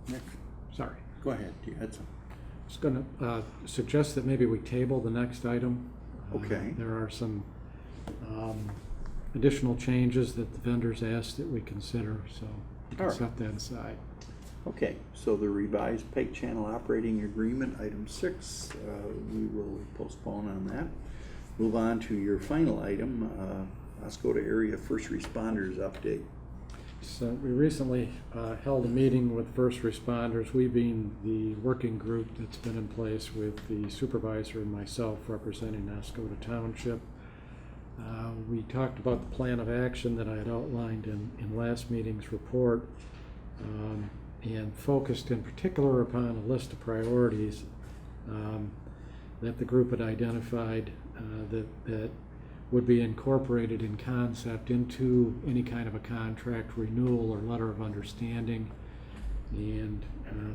next, Sorry. go ahead, you had some. I was going to suggest that maybe we table the next item. Okay. There are some additional changes that the vendors asked that we consider, so we can All right. set that aside. Okay, so the revised PEG channel operating agreement, item 6, we will postpone on that. Move on to your final item, Oscoda area first responders update. So we recently held a meeting with first responders, we being the working group that's been in place with the supervisor and myself representing Oscoda Township. We talked about the plan of action that I had outlined in last meeting's report, and focused in particular upon a list of priorities that the group had identified that would be incorporated in concept into any kind of a contract renewal or letter of understanding. And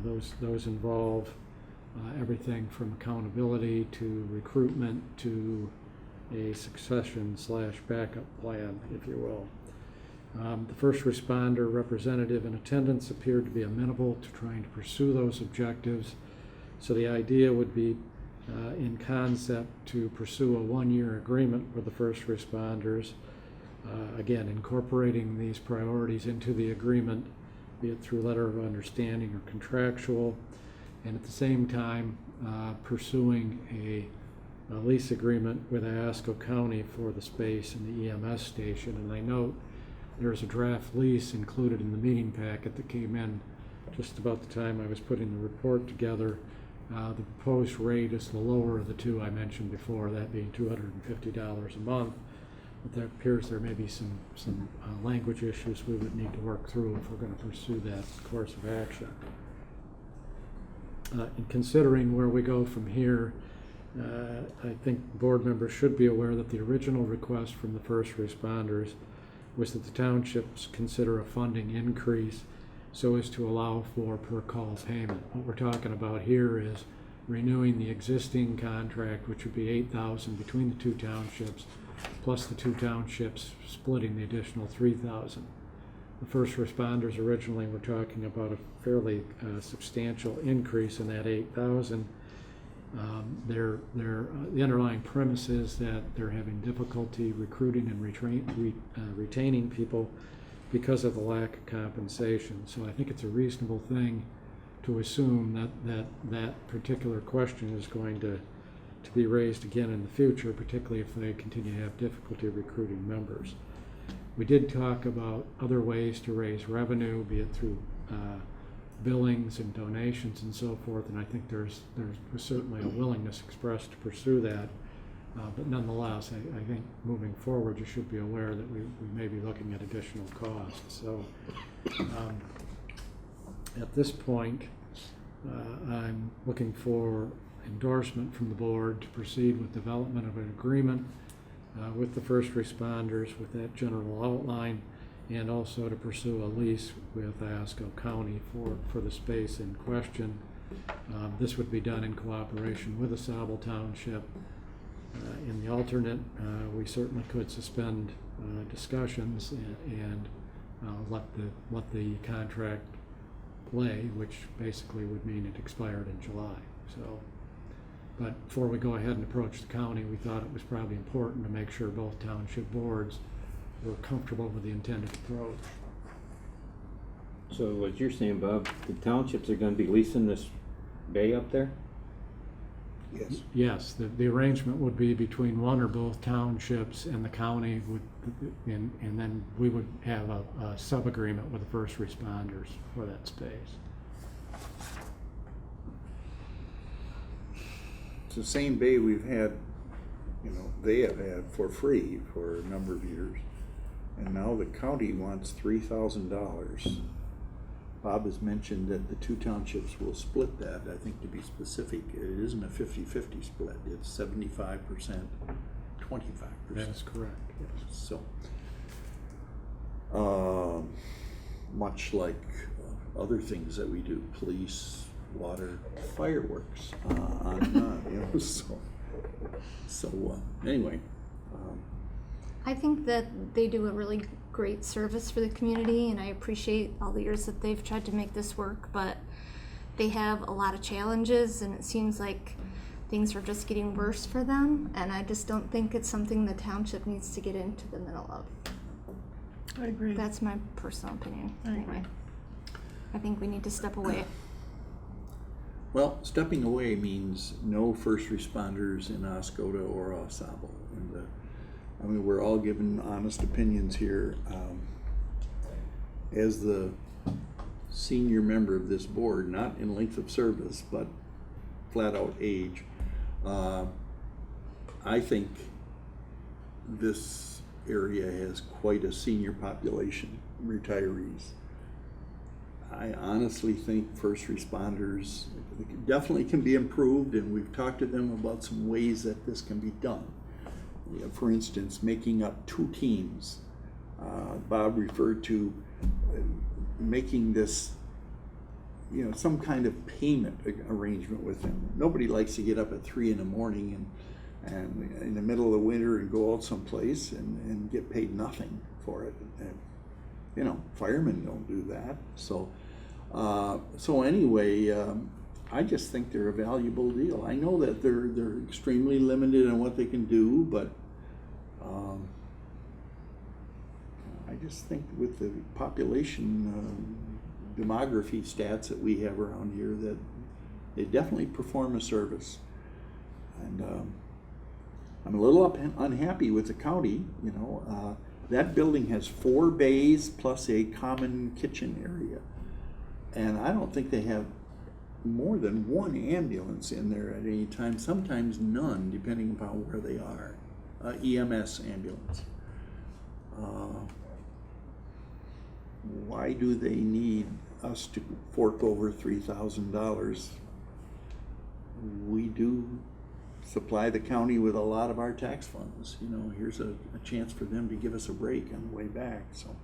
those involve everything from accountability to recruitment to a succession/backup plan, if you will. The first responder representative in attendance appeared to be amenable to trying to pursue those objectives. So the idea would be in concept to pursue a 1-year agreement with the first responders, again incorporating these priorities into the agreement, be it through letter of understanding or contractual, and at the same time pursuing a lease agreement with Oscoda County for the space in the EMS station. And I note there's a draft lease included in the meeting packet that came in just about the time I was putting the report together. The proposed rate is the lower of the two I mentioned before, that being $250 a month. But there appears there may be some language issues we would need to work through if we're going to pursue that course of action. In considering where we go from here, I think board members should be aware that the original request from the first responders was that the townships consider a funding increase so as to allow for per call payment. What we're talking about here is renewing the existing contract, which would be $8,000 between the two townships, plus the two townships splitting the additional $3,000. The first responders originally were talking about a fairly substantial increase in that $8,000. The underlying premise is that they're having difficulty recruiting and retaining people because of the lack of compensation. So I think it's a reasonable thing to assume that particular question is going to be raised again in the future, particularly if they continue to have difficulty recruiting members. We did talk about other ways to raise revenue, be it through billings and donations and so forth, and I think there's certainly a willingness expressed to pursue that. But nonetheless, I think moving forward, you should be aware that we may be looking at additional costs. So at this point, I'm looking for endorsement from the board to proceed with development of an agreement with the first responders with that general outline, and also to pursue a lease with Oscoda County for the space in question. This would be done in cooperation with the Oscoda Township. In the alternate, we certainly could suspend discussions and let the contract play, which basically would mean it expired in July. So, but before we go ahead and approach the county, we thought it was probably important to make sure both township boards were comfortable with the intended approach. So what you're saying, Bob, the townships are gonna be leasing this bay up there? Yes. Yes, the arrangement would be between one or both townships and the county would, and then we would have a sub-agreement with the first responders for that space. It's the same bay we've had, they have had for free for a number of years. And now the county wants $3,000. Bob has mentioned that the two townships will split that. I think, to be specific, it isn't a 50-50 split. It's 75%, 25%. That is correct, yes. So, much like other things that we do, police, water, fireworks, on and on, So, anyway. I think that they do a really great service for the community, and I appreciate all the years that they've tried to make this work, but they have a lot of challenges, and it seems like things are just getting worse for them, and I just don't think it's something the township needs to get into the middle of. I agree. That's my personal opinion, I agree. anyway. I think we need to step away. Well, stepping away means no first responders in Oscoda or Osable. And we're all given honest opinions here. As the senior member of this board, not in length of service, but flat out age, I think this area has quite a senior population, retirees. I honestly think first responders definitely can be improved, and we've talked to them about some ways that this can be done. For instance, making up two teams. Bob referred to making this, some kind of payment arrangement with them. Nobody likes to get up at 3 a.m. and in the middle of the winter and go out someplace and get paid nothing for it. And, firemen don't do that. So anyway, I just think they're a valuable deal. I know that they're extremely limited on what they can do, but I just think with the population demography stats that we have around here, that they definitely perform a service. And I'm a little unhappy with the county. That building has 4 bays plus a common kitchen area, and I don't think they have more than 1 ambulance in there at any time, sometimes none, depending upon where they are. EMS ambulance. Why do they need us to fork over $3,000? We do supply the county with a lot of our tax funds. Here's a chance for them to give us a break on the way back. So.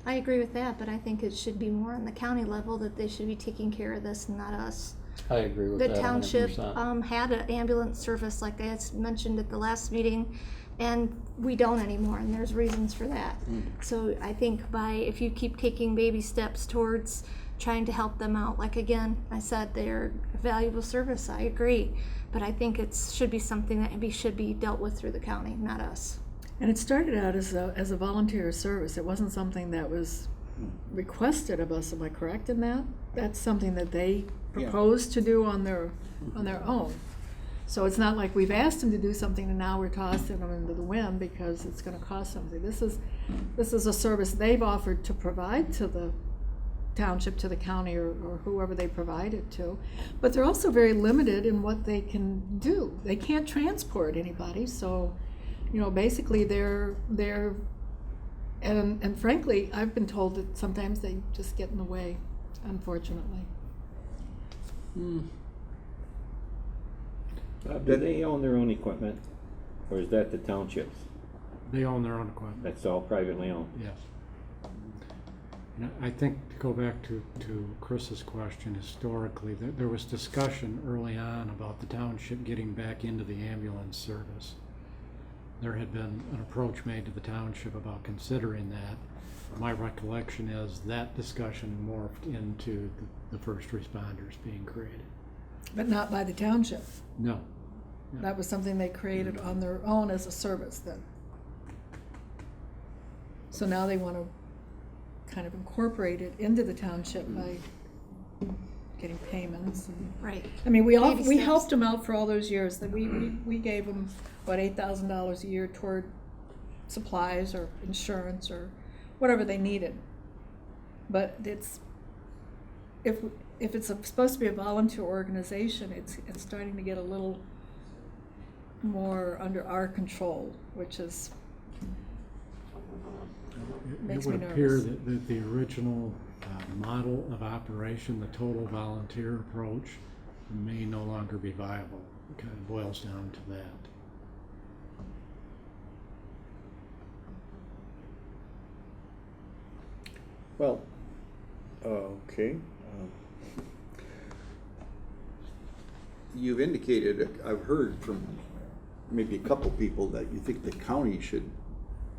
I agree with that, but I think it should be more on the county level, that they should be taking care of this, not us. I agree with The that 100%. township had an ambulance service, like I had mentioned at the last meeting, and we don't anymore, and there's reasons for that. So I think if you keep taking baby steps towards trying to help them out, like again, I said, they're a valuable service, I agree, but I think it should be something that should be dealt with through the county, not us. And it started out as a volunteer service. It wasn't something that was requested of us. Am I correct in that? That's something that they proposed to do on their own. So it's not like we've asked them to do something and now we're tossing them into the wind because it's going to cost something. This is a service they've offered to provide to the township, to the county, or whoever they provide it to. But they're also very limited in what they can do. They can't transport anybody, so basically they're and frankly, I've been told that sometimes they just get in the way, unfortunately. Do they own their own equipment, or is that the townships? They own their own equipment. That's all privately owned? Yes. And I think, to go back to Chris's question, historically, there was discussion early on about the township getting back into the ambulance service. There had been an approach made to the township about considering that. My recollection is that discussion morphed into the first responders being created. But not by the township. No. That was something they created on their own as a service then. So now they want to kind of incorporate it into the township by getting payments. And, Right. I mean, we Baby steps. helped them out for all those years. That we gave them about $8,000 a year toward supplies or insurance or whatever they needed. But it's if it's supposed to be a volunteer organization, it's starting to get a little more under our control, which is makes It me would appear nervous. that the original model of operation, the total volunteer approach, may no longer be viable. It kind of boils down to that. Well, okay. You've indicated, I've heard from maybe a couple people that you think the county should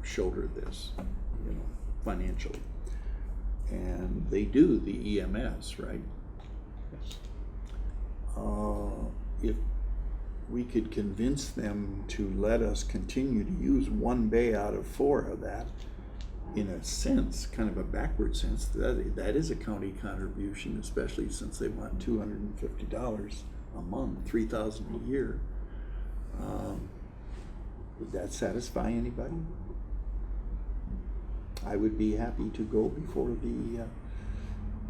shoulder this, you know, financially. And they do the EMS, right? If we could convince them to let us continue to use one bay out of 4 of that, in a sense, kind of a backward sense, that is a county contribution, especially since they want $250 a month, $3,000 a year. Would that satisfy anybody? I would be happy to go before the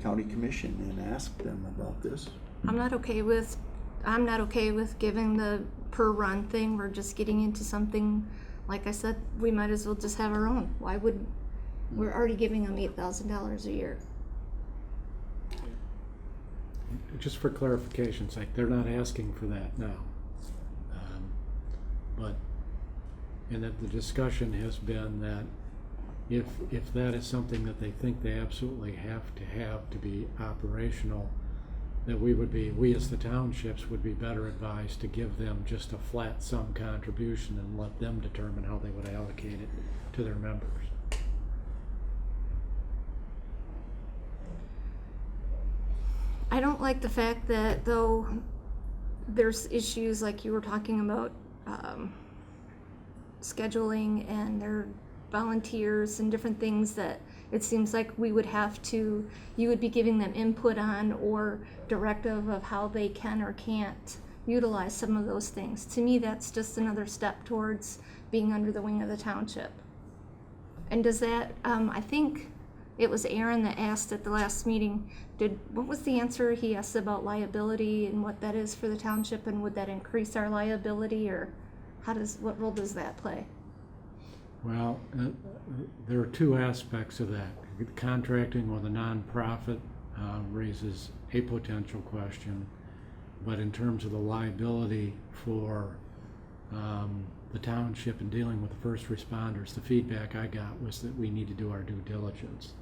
county commission and ask them about this. I'm not okay with giving the per run thing. We're just getting into something, like I said, we might as well just have our own. Why would, we're already giving them $8,000 a year. Just for clarification's sake, they're not asking for that now. But, and that the discussion has been that if that is something that they think they absolutely have to be operational, that we as the townships would be better advised to give them just a flat sum contribution and let them determine how they would allocate it to their members. I don't like the fact that, though, there's issues like you were talking about, scheduling and their volunteers and different things that it seems like you would be giving them input on or directive of how they can or can't utilize some of those things. To me, that's just another step towards being under the wing of the township. And does that, I think it was Aaron that asked at the last meeting, what was the answer he asked about liability and what that is for the township, and would that increase our liability, or what role does that play? Well, there are two aspects of that. Contracting with a nonprofit raises a potential question, but in terms of the liability for the township and dealing with the first responders, the feedback I got was that we need to do our due diligence,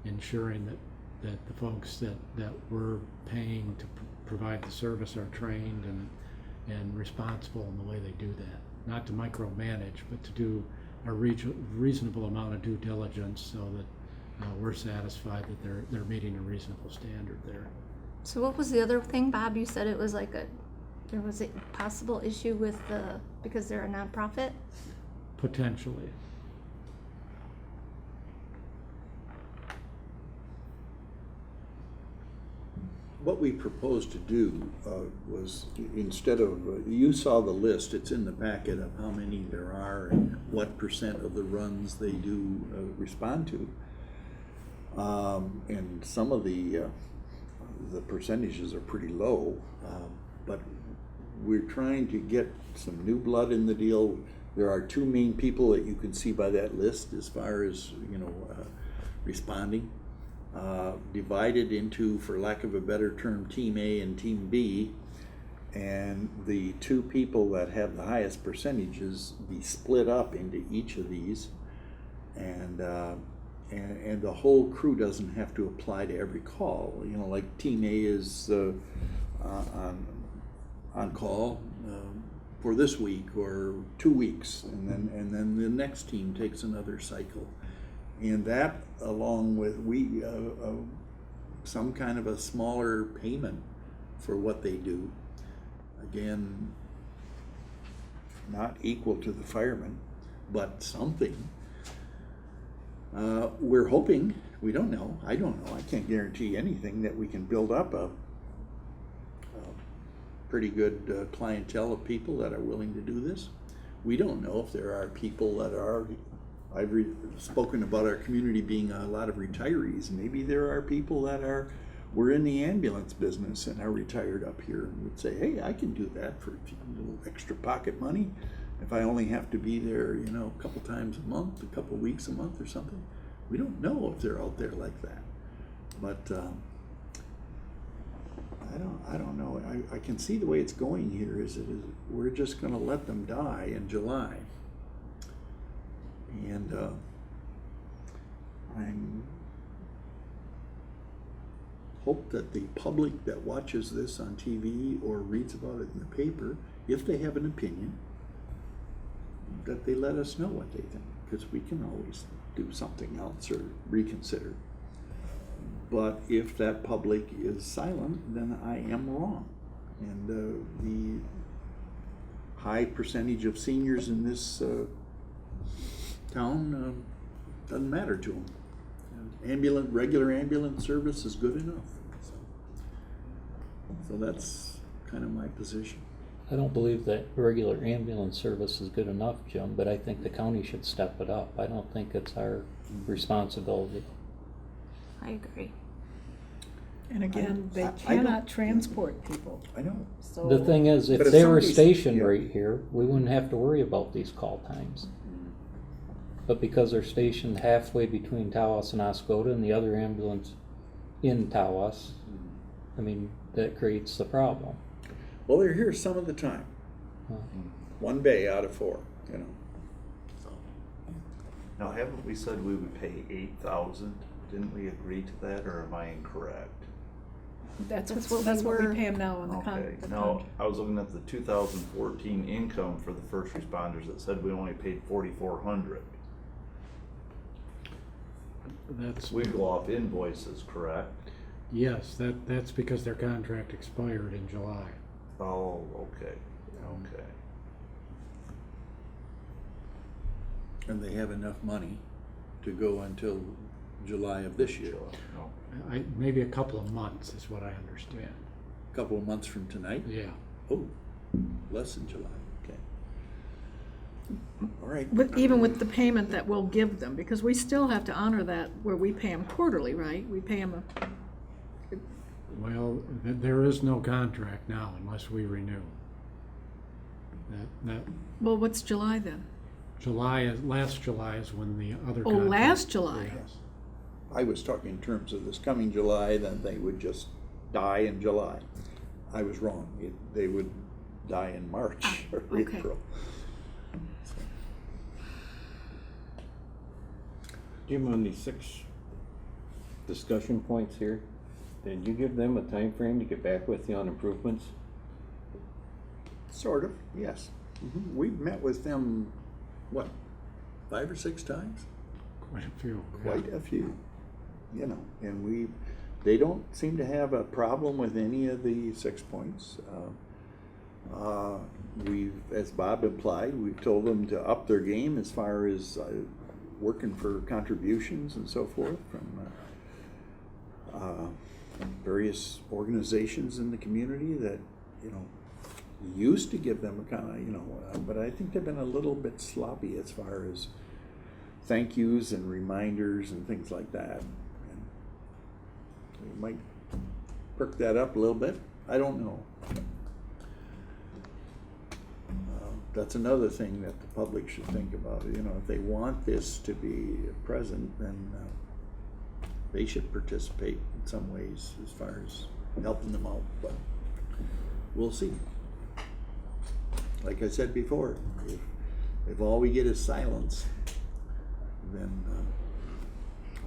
ensuring that the folks that we're paying to provide the service are trained and responsible in the way they do that. Not to micromanage, but to do a reasonable amount of due diligence so that we're satisfied that they're meeting a reasonable standard there. So what was the other thing, Bob? You said it was like there was a possible issue with because they're a nonprofit? Potentially. What we proposed to do was, instead of, you saw the list, it's in the packet of how many there are and what percent of the runs they do respond to. And some of the percentages are pretty low, but we're trying to get some new blood in the deal. There are 2 main people that you can see by that list as far as, responding. Divided into, for lack of a better term, Team A and Team B, and the 2 people that have the highest percentages be split up into each of these, and the whole crew doesn't have to apply to every call. Like Team A is on call for this week or 2 weeks, and then the next team takes another cycle. And that, along with some kind of a smaller payment for what they do, again, not equal to the firemen, but something. We're hoping, we don't know, I don't know, I can't guarantee anything, that we can build up pretty good clientele of people that are willing to do this. We don't know if there are people that are, spoken about our community being a lot of retirees. Maybe there are people that were in the ambulance business and are retired up here and would say, hey, I can do that for a little extra pocket money. If I only have to be there, you know, a couple times a month, a couple weeks a month or something. We don't know if they're out there like that. But I don't know. I can see the way it's going here is we're just gonna let them die in July. And I'm hope that the public that watches this on TV or reads about it in the paper, if they have an opinion, that they let us know what they think, because we can always do something else or reconsider. But if that public is silent, then I am wrong. And the high percentage of seniors in this town doesn't matter to them. Regular ambulance service is good enough. So that's kind of my position. I don't believe that regular ambulance service is good enough, Jim, but I think the county should step it up. I don't think it's our responsibility. I agree. And again, I they don't- cannot transport people, I know. so. The thing is, if But if they were somebody's- stationed yeah. right here, we wouldn't have to worry about these call times. But because they're stationed halfway between Tawas and Oscoda and the other ambulance in Tawas, I mean, that creates the problem. Well, they're here some of the time. Huh. One bay out of 4, you know. So, Now, haven't we said we would pay 8,000? Didn't we agree to that, or am I incorrect? That's That's what what we we were- pay them now on the Okay, contract. no, I was looking at the 2014 income for the first responders that said we only paid 4,400. That's, We go off invoices, correct? yes, that's because their contract expired in July. Oh, okay, okay. and they have enough money to go until July of this year. No. Maybe a couple of months is what I understand. A couple of months from tonight? Yeah. Oh, less than July, okay. All right. But even with the payment that we'll give them, because we still have to honor that where we pay them quarterly, right? We pay them Well, there is no contract now unless we renew. That well, what's July then? last July is when the other Oh, contract. last July. Yes. I was talking in terms of this coming July, then they would just die in July. I was wrong. They would die in March or okay. April. Jim, on these 6 discussion points here, did you give them a time frame to get back with you on improvements? Sort of, yes. We've met with them, what, 5 or 6 times? Quite a few. Quite a few, you know, and they don't seem to have a problem with any of the 6 points. We've, as Bob implied, we've told them to up their game as far as working for contributions and so forth from various organizations in the community that, you know, used to give them a kind of, you know, but I think they've been a little bit sloppy as far as thank yous and reminders and things like that. And we might perk that up a little bit. I don't know. That's another thing that the public should think about. You know, if they want this to be present, then they should participate in some ways as far as helping them out. But we'll see. Like I said before, if all we get is silence, then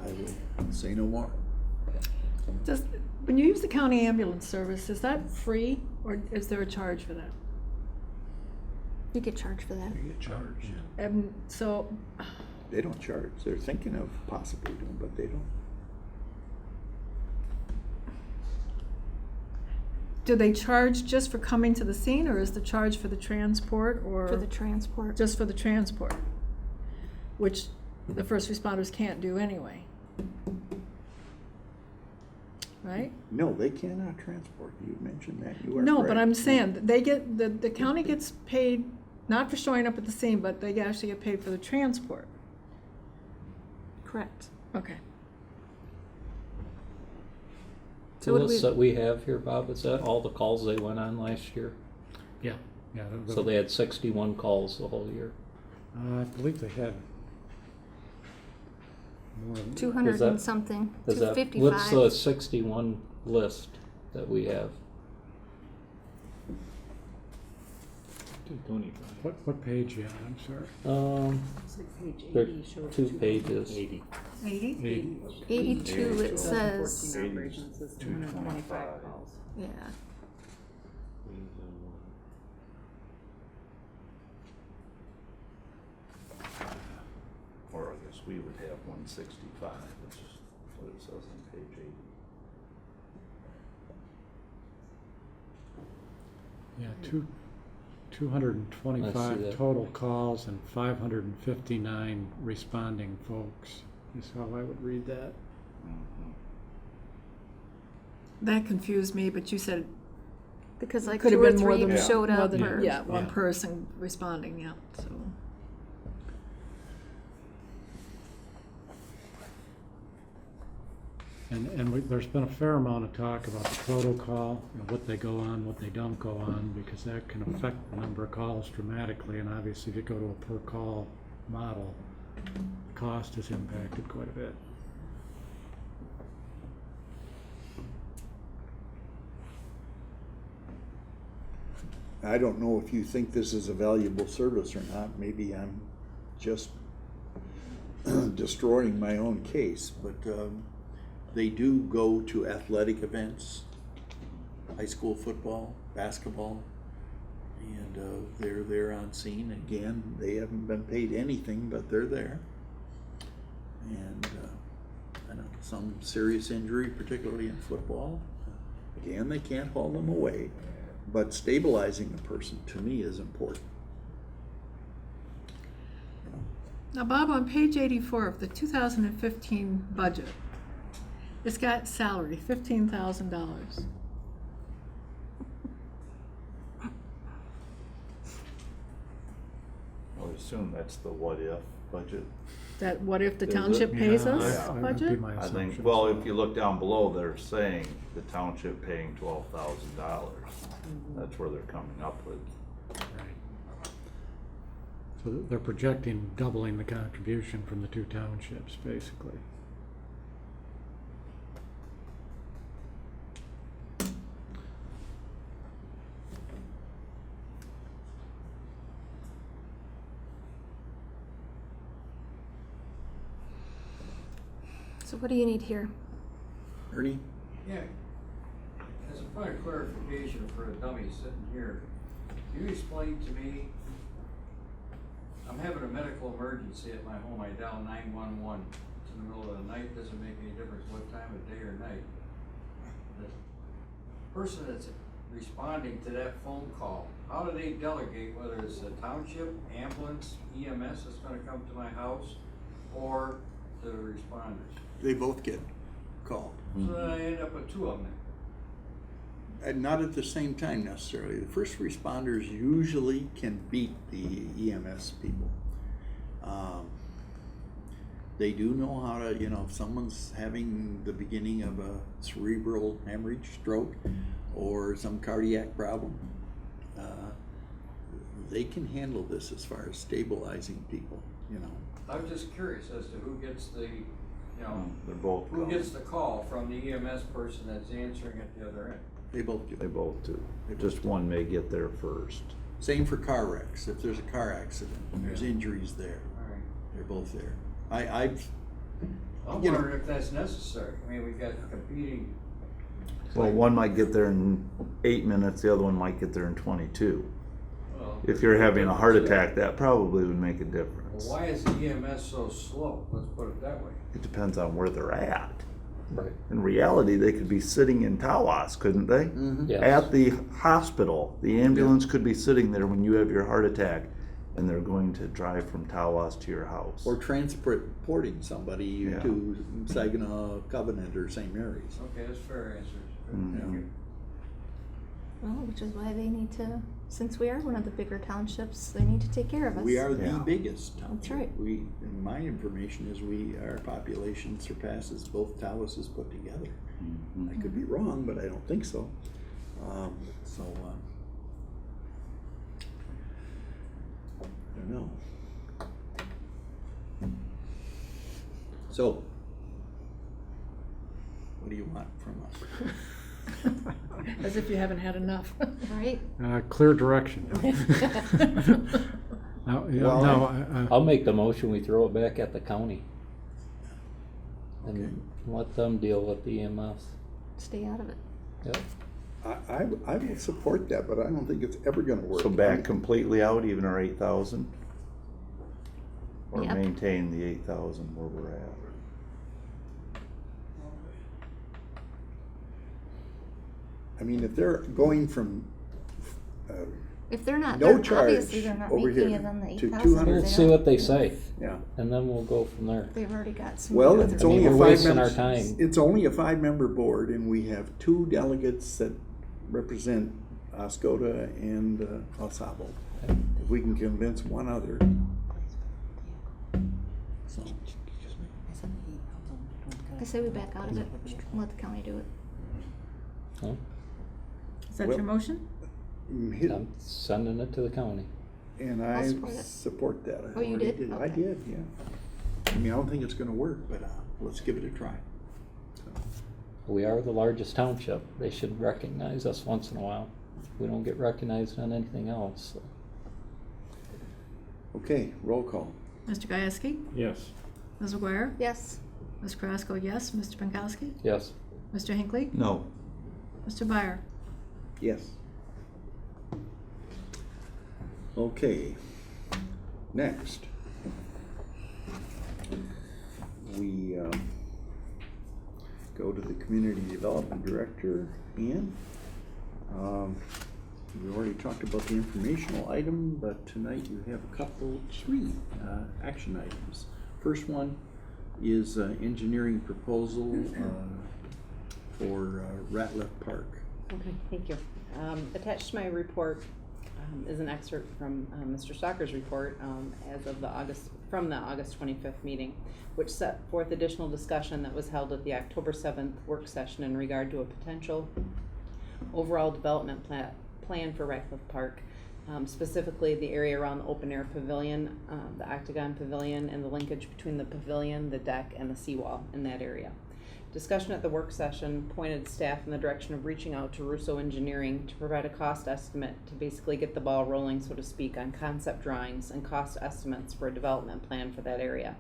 I will say no more. When you use the county ambulance service, is that free or is there a charge for that? You get charged for that. They get charged. And so, They don't charge. They're thinking of possibly doing, but they don't. do they charge just for coming to the scene, or is the charge for the transport, or? For the transport. Just for the transport, which the first responders can't do anyway. right? No, they cannot transport. You mentioned that. You are No, but correct. I'm saying, that they get, the county gets paid, not for showing up at the scene, but they actually get paid for the transport. Correct. Okay. So The what do list we- that we have here, Bob, is that all the calls they went on last year? Yeah. So they had 61 calls the whole year. I believe they had more than. 200 Is that- and something, Is that, 255. what's the 61 list that we have? 225. What page you on, I'm sorry? There are 2 pages. 80? 82 it says, 225. yeah. Or I guess we would have 165, which is what it says on page 80. Yeah, 225 that. total calls and 559 responding folks is how I would read that. That confused me, but you said Because like could 2 have or been more 3 than, showed more up than, or. yeah, one Yeah. person responding, yeah, so. And there's been a fair amount of talk about the protocol, what they go on, what they don't go on, because that can affect the number of calls dramatically. And obviously, if you go to a per call model, the cost is impacted quite a bit. I don't know if you think this is a valuable service or not. Maybe I'm just destroying my own case, but they do go to athletic events, high school football, basketball, and they're there on scene. Again, they haven't been paid anything, but they're there. And I know some serious injury, particularly in football. Again, they can't haul them away, but stabilizing the person to me is important. Now, Bob, on page 84 of the 2015 budget, it's got salary, $15,000. I would assume that's the what if budget. That, what if the Is it? township pays Yeah, us that would be budget? my I assumption. think, well, if you look down below, they're saying the township paying $12,000. That's where they're coming up with. Right. So they're projecting doubling the contribution from the 2 townships, basically. So what do you need here? Ernie? Yeah, as a point of clarification for a dummy sitting here, can you explain to me, I'm having a medical emergency at my home, I dial 911, it's in the middle of the night, doesn't make any difference what time of day or night. The person that's responding to that phone call, how do they delegate whether it's a township, ambulance, EMS that's gonna come to my house, or the responders? They both get called. So then I end up with 2 of them. And not at the same time necessarily. The first responders usually can beat the EMS people. They do know how to, if someone's having the beginning of a cerebral hemorrhage, stroke, or some cardiac problem, they can handle this as far as stabilizing people, I'm just curious as to who gets the, They're both who going. gets the call from the EMS person that's answering at the other end. They both do. They both do. Just one may get there first. Same for car wrecks. If there's a car accident, there's injuries there. All right. They're both there. I'm You know- wondering if that's necessary. I mean, we've got competing, Well, one might get there in 8 minutes, the other one might get there in 22. well. If you're having a heart So- attack, that probably would make a Well, difference. why is the EMS so slow? Let's put it that way. It depends on where they're at. Right. In reality, they could be sitting in Tawas, couldn't they? Mhm. Yes. At the hospital, the ambulance could be sitting there when you have your heart attack, and they're going to drive from Tawas to your house. Or transporting somebody Yeah. to Saginaw, Covenant, or St. Mary's. Okay, that's fair answers. Mhm. Well, which is why they need to, since we are one of the bigger townships, they need to take care of us. We are the Yeah. biggest township. That's right. We, and my information is our population surpasses both Tawases put together. Mhm. I could be wrong, but I don't think so. I don't know. So, what do you want from us? As if you haven't had enough. Right? Clear direction. Well, No, I'll make the motion, we throw it back at the county. Okay. And let them deal with the EMS. Stay out of it. Yep. I will support that, but I don't think it's ever gonna work. So back completely out, even our 8,000? Or Yep. maintain the 8,000 where we're at? I mean, if they're going from, If they're not, No they're, obviously charge they're not over making here it on the to 8,000. 200. We'll see what they say, yeah. and then we'll go from there. They've already got some. Well, other- it's I mean, only a we're wasting our five-member, time. it's only a five-member board, and we have two delegates that represent Oscoda and El Sabo. If we can convince one other. So, I say we back out of it and let the county do it. Huh? Is that Well- your motion? I'm sending it to the county. and I'll I support it. support that. I Oh, you already did? I Okay. did, yeah. I mean, I don't think it's gonna work, but let's give it a try. So, We are the largest township. They should recognize us once in a while. We don't get recognized on anything else. So. okay, roll call. Mr. Gieske? Yes. Ms. McGuire? Yes. Ms. Carrasco, yes. Mr. Pankowski? Yes. Mr. Hinckley? No. Mr. Byer? Yes. Okay, next. We go to the Community Development Director, Ian. We already talked about the informational item, but tonight you have three action items. First one is engineering proposal for Ratliff Park. Okay, thank you. Attached to my report is an excerpt from Mr. Stocker's report as of from the August 25th meeting, which set forth additional discussion that was held at the October 7th work session in regard to a potential overall development plan for Ratcliffe Park, specifically the area around the open air pavilion, the octagon pavilion, and the linkage between the pavilion, the deck, and the seawall in that area. Discussion at the work session pointed staff in the direction of reaching out to Russo Engineering to provide a cost estimate to basically get the ball rolling, so to speak, on concept drawings and cost estimates for a development plan for that area.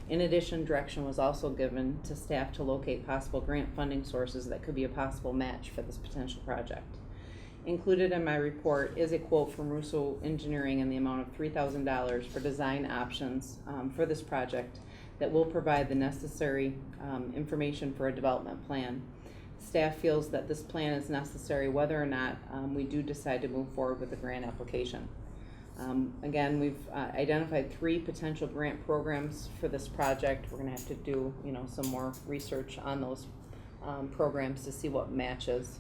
In addition, direction was also given to staff to locate possible grant funding sources that could be a possible match for this potential project. Included in my report is a quote from Russo Engineering in the amount of $3,000 for design options for this project that will provide the necessary information for a development plan. Staff feels that this plan is necessary whether or not we do decide to move forward with the grant application. Again, we've identified 3 potential grant programs for this project. We're gonna have to do, some more research on those programs to see what matches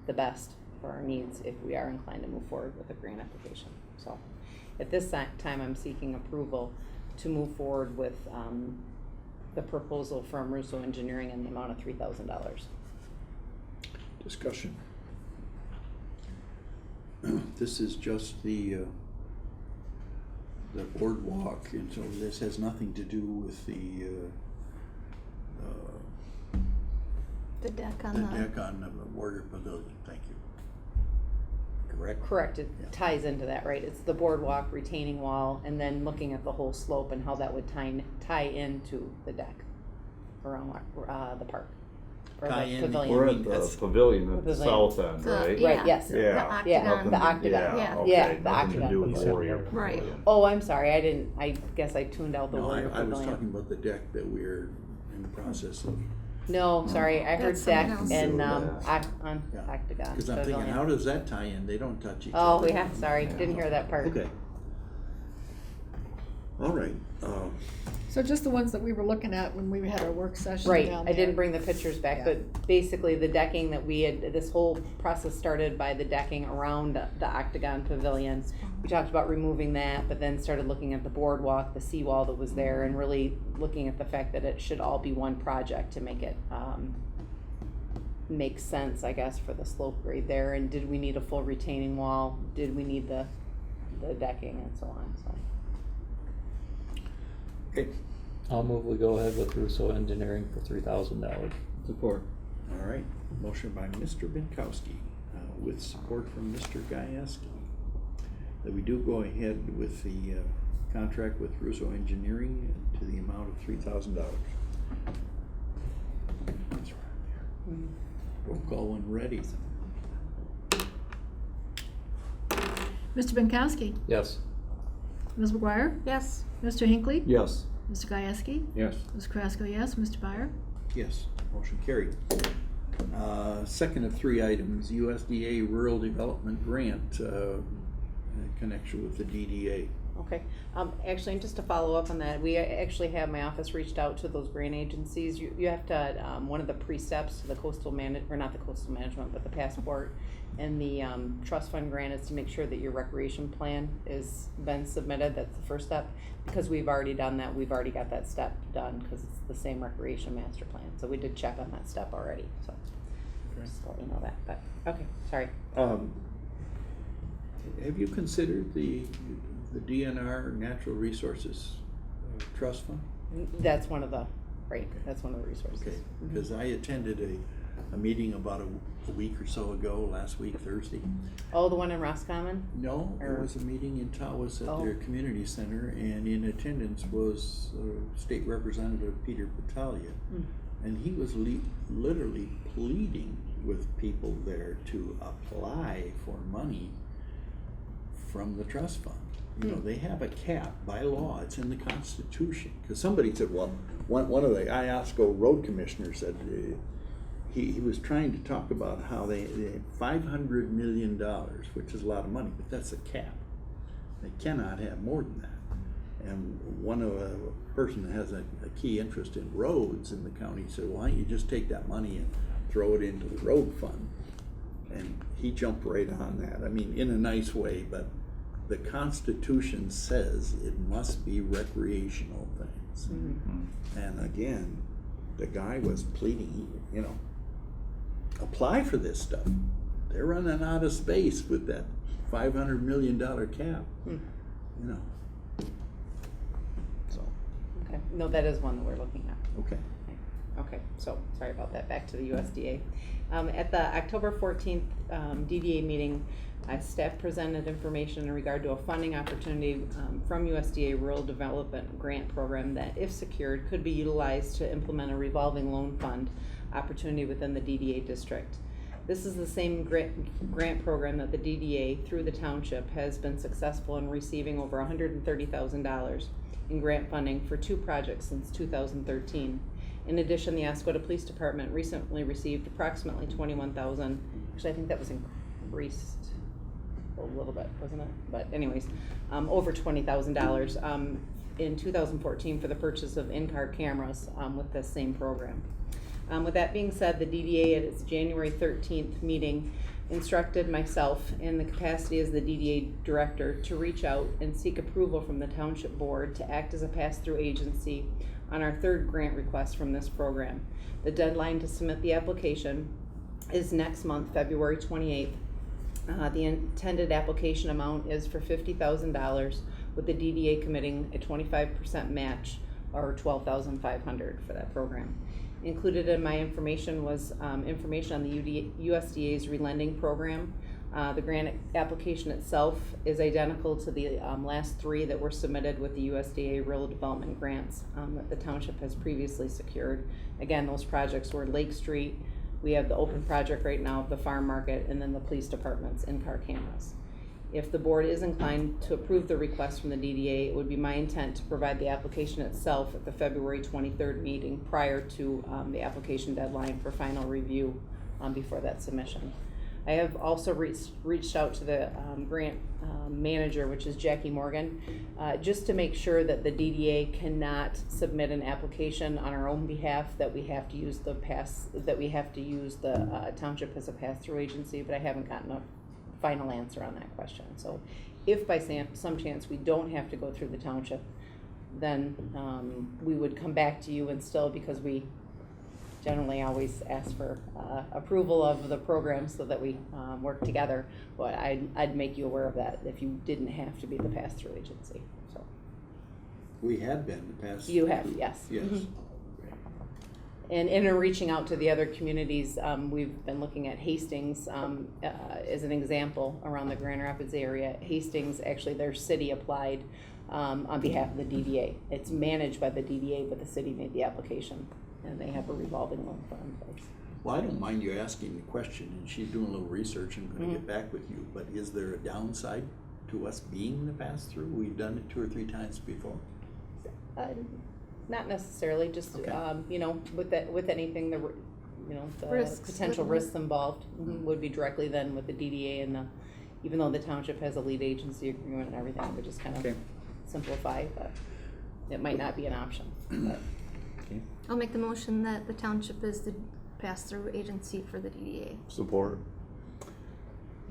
the best for our needs if we are inclined to move forward with a grant application. So at this time, I'm seeking approval to move forward with the proposal from Russo Engineering in the amount of $3,000. Discussion. This is just the boardwalk, and so this has nothing to do with the deck on the the. deck on the Warrior Pavilion. Thank you. Correct? Correct, it Yeah. ties into that, right? It's the boardwalk, retaining wall, and then looking at the whole slope and how that would tie into the deck around the park. Or Tie the in, pavilion. We're mean, at the that's- pavilion at the Pavilion. south end, The- right? yeah, Right, yes. The Yeah. octagon. Yeah, the Nothing- octagon. Yeah. Okay, Yeah, the nothing to octagon do with pavilion. Warrior Right. Pavilion. Oh, I'm sorry, I guess I tuned out the No, Warrior I was Pavilion. talking about the deck that we're in the process of. No, sorry, I heard That's something deck else. and, Yeah. on Yeah. octagon Because I'm thinking, pavilion. how does that tie in? They don't touch each Oh, other. yeah, sorry, didn't hear that part. Okay. All right, So just the ones that we were looking at when we had our work session Right, down I didn't there. bring the pictures back, Yeah. but basically the decking that we had, this whole process started by the decking around the Octagon Pavilion. We talked about removing that, but then started looking at the boardwalk, the seawall that was there, and really looking at the fact that it should all be one project to make it, make sense, I guess, for the slope grade there. And did we need a full retaining wall? Did we need the decking and so on, so. okay, I'll move we go ahead with Russo Engineering for $3,000. Support. all right. Motion by Mr. Binkowski, with support from Mr. Gajewski, that we do go ahead with the contract with Russo Engineering to the amount of $3,000. Roll call when ready. Mr. Binkowski, Yes. Ms. McGuire, Yes. Mr. Hinckley, Yes. Mr. Gajewski, Yes. Ms. Carrasco, yes, Mr. Byer. Yes, motion carried. Second of three items, USDA Rural Development Grant, in connection with the DDA. Okay, actually, just to follow up on that, we actually have, my office reached out to those grant agencies. You have to, one of the precepts to the or not the coastal management, but the passport and the trust fund grant is to make sure that your recreation plan is been submitted. That's the first step. Because we've already done that, we've already got that step done, because it's the same recreation master plan. So we did check on that step already, so just to let you know that, but, okay, sorry. Have you considered the DNR Natural Resources Trust Fund? That's one of the, right, Okay. that's one of the resources. Okay, because I attended a meeting about a week or so ago, last week, Thursday. Oh, the one in Roscommon? No, there was a meeting in Tawas at their community center, and in attendance was State Representative Peter Battaglia. And he was literally pleading with people there to apply for money from the trust fund. You know, they have a cap by law, it's in the Constitution. Because somebody said, well, one of the Oscoda road commissioners said, he was trying to talk about how they $500 million, which is a lot of money, but that's a cap. They cannot have more than that. And one of a person that has a key interest in roads in the county said, why don't you just take that money and throw it into the road fund? And he jumped right on that. I mean, in a nice way, but the Constitution says it must be recreational things. And again, the guy was pleading, you know, apply for this stuff. They're running out of space with that $500 million cap, you know. So, Okay, no, that is one that we're looking at. okay. Okay, so, sorry about that, back to the USDA. At the October 14th DDA meeting, staff presented information in regard to a funding opportunity from USDA Rural Development Grant Program that, if secured, could be utilized to implement a revolving loan fund opportunity within the DDA district. This is the same grant program that the DDA, through the Township, has been successful in receiving over $130,000 in grant funding for 2 projects since 2013. In addition, the Oscoda Police Department recently received approximately $21,000. Actually, I think that was increased a little bit, wasn't it? But anyways, over $20,000 in 2014 for the purchase of in-car cameras with this same program. With that being said, the DDA at its January 13th meeting instructed myself in the capacity as the DDA director to reach out and seek approval from the Township Board to act as a pass-through agency on our 3rd grant request from this program. The deadline to submit the application is next month, February 28th. The intended application amount is for $50,000, with the DDA committing a 25% match, or $12,500 for that program. Included in my information was information on the USDA's relending program. The grant application itself is identical to the last 3 that were submitted with the USDA Rural Development Grants that the Township has previously secured. Again, those projects were Lake Street. We have the open project right now of the farm market, and then the police department's in-car cameras. If the board is inclined to approve the request from the DDA, it would be my intent to provide the application itself at the February 23rd meeting prior to the application deadline for final review before that submission. I have also reached out to the grant manager, which is Jackie Morgan, just to make sure that the DDA cannot submit an application on our own behalf, that we have to use the township as a pass-through agency, but I haven't gotten a final answer on that question. So if by some chance we don't have to go through the township, then we would come back to you and still, because we generally always ask for approval of the program so that we work together, but I'd make you aware of that if you didn't have to be the pass-through agency, so. We have been the past. You have, yes. Yes. Mhm. And in reaching out to the other communities, we've been looking at Hastings as an example around the Grand Rapids area. Hastings, actually their city applied on behalf of the DDA. It's managed by the DDA, but the city made the application, and they have a revolving loan fund in place. Well, I don't mind you asking the question, and she's doing a little research and gonna get back with you, but is there a downside to us being the pass-through? We've done it 2 or 3 times before. Not necessarily, just, Okay. you know, with anything, the Risks, potential wouldn't it? risks involved would be directly then with the DDA and even though the township has a lead agency agreement and everything, it would just kind of Okay. simplify, but it might not be an option. But Okay. I'll make the motion that the township is the pass-through agency for the DDA. Support.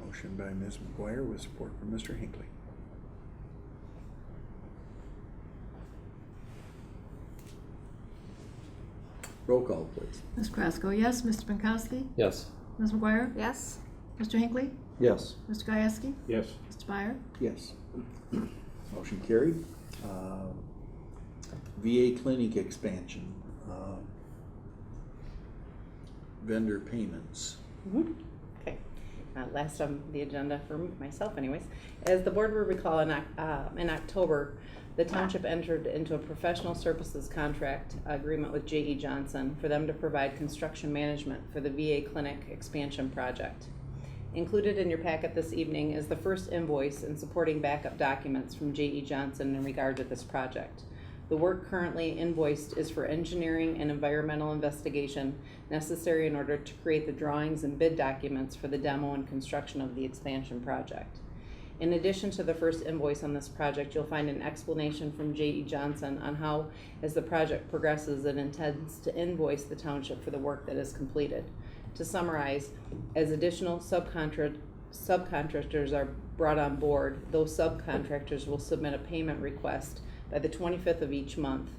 Motion by Ms. McGuire with support from Mr. Hinckley. Roll call, please. Ms. Krasko, yes. Mr. Pankowski? Yes. Ms. McGuire? Yes? Mr. Hinckley? Yes. Mr. Gieske? Yes. Mr. Byer? Yes. Motion carried. VA clinic expansion, vendor payments. Okay, last on the agenda for myself anyways. As the board will recall, in October, the township entered into a professional services contract agreement with J.E. Johnson for them to provide construction management for the VA clinic expansion project. Included in your packet this evening is the first invoice and supporting backup documents from J.E. Johnson in regard to this project. The work currently invoiced is for engineering and environmental investigation necessary in order to create the drawings and bid documents for the demo and construction of the expansion project. In addition to the first invoice on this project, you'll find an explanation from J.E. Johnson on how, as the project progresses, it intends to invoice the township for the work that is completed. To summarize, as additional subcontractors are brought on board, those subcontractors will submit a payment request by the 25th of each month.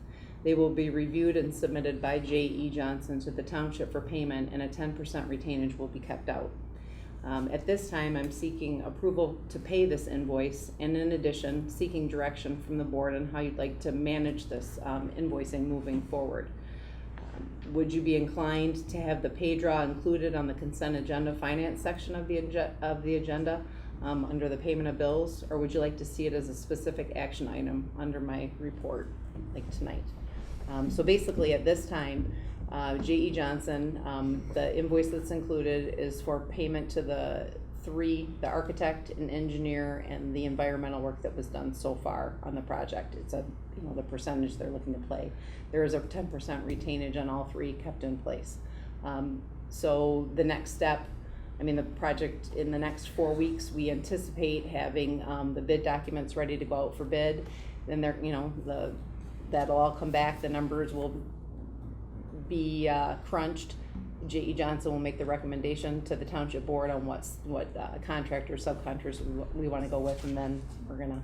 They will be reviewed and submitted by J.E. Johnson to the township for payment, and a 10% retainage will be kept out. At this time, I'm seeking approval to pay this invoice, and in addition, seeking direction from the board on how you'd like to manage this invoicing moving forward. Would you be inclined to have the pay draw included on the consent agenda finance section of the agenda under the payment of bills, or would you like to see it as a specific action item under my report, like tonight? So basically, at this time, J.E. Johnson, the invoice that's included is for payment to the architect and engineer and the environmental work that was done so far on the project. It's the percentage they're looking to pay. There is a 10% retainage on all 3 kept in place. So the next step, the project in the next 4 weeks, we anticipate having the bid documents ready to go out for bid. Then that'll all come back. The numbers will be crunched. J.E. Johnson will make the recommendation to the township board on what contractors, subcontractors we want to go with, and then we're gonna,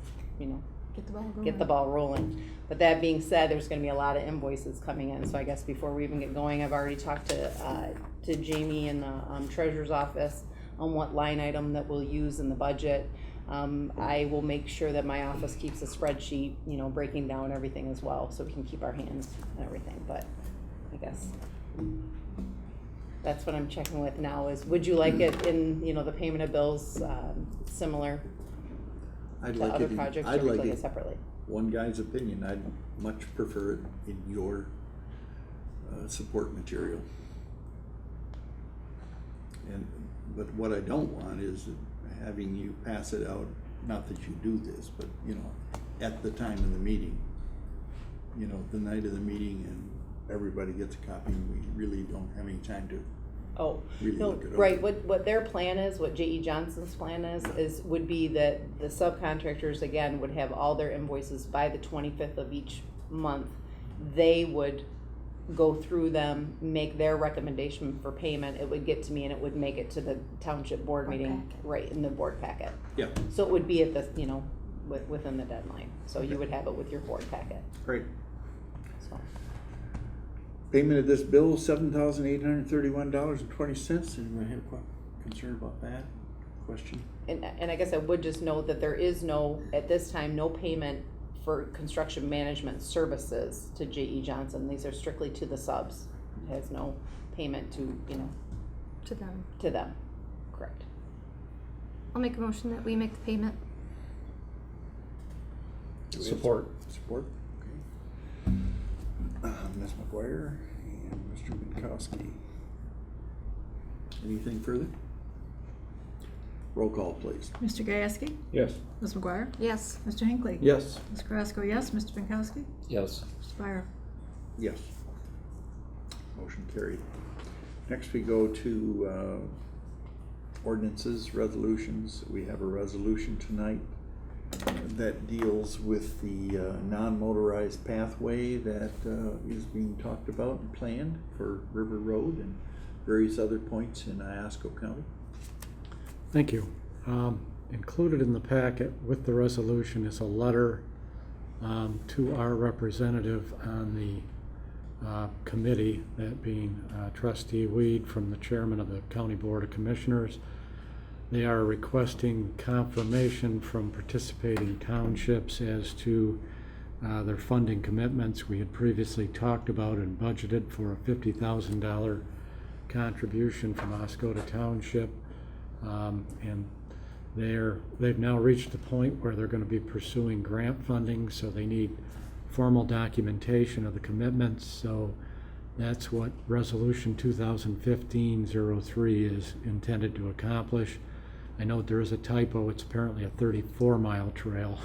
get the ball rolling. But that being said, there's gonna be a lot of invoices coming in, so I guess before we even get going, I've already talked to Jamie in the treasurer's office on what line item that we'll use in the budget. I will make sure that my office keeps a spreadsheet, breaking down everything as well, so we can keep our hands and everything, but I guess that's what I'm checking with now is, would you like it in, the payment of bills, similar to other projects, or would you like it separately? One guy's opinion, I'd much prefer it in your support material. But what I don't want is having you pass it out, not that you do this, but, at the time of the meeting, the night of the meeting, and everybody gets a copy, and we really don't have any time to Oh, really no, look it over. right, what their plan is, what J.E. Johnson's plan would be that the subcontractors, again, would have all their invoices by the 25th of each month. They would go through them, make their recommendation for payment, it would get to me and it would make it to the township board Board meeting, packet. right, in the board packet. Yeah, So it would be at the, within the deadline, so you would have it with your board packet, great. so. Payment of this bill, $7,831.20. Anyone have a concern about that? Question? And I guess I would just note that there is no, at this time, no payment for construction management services to J.E. Johnson. These are strictly to the subs. It has no payment to, To them. to them. Correct. I'll make a motion that we make the payment. Do we have Support. Support, okay. Ms. McGuire and Mr. Minkowski. Anything further? Roll call, please. Mr. Gieske? Yes. Ms. McGuire? Yes. Mr. Hinckley? Yes. Ms. Carrasco, yes. Mr. Pinkowski? Yes. Mr. Spire? Yes. Motion carried. Next we go to ordinances, resolutions. We have a resolution tonight that deals with the non-motorized pathway that is being talked about and planned for River Road and various other points in Oscoda County. Thank you. Included in the packet with the resolution is a letter to our representative on the committee, that being Trustee Weed from the chairman of the County Board of Commissioners. They are requesting confirmation from participating townships as to their funding commitments. We had previously talked about and budgeted for a $50,000 contribution from Oscoda Township. And they've now reached the point where they're going to be pursuing grant funding, so they need formal documentation of the commitments. So that's what Resolution 2015-03 is intended to accomplish. I note there is a typo. It's apparently a 34-mile trail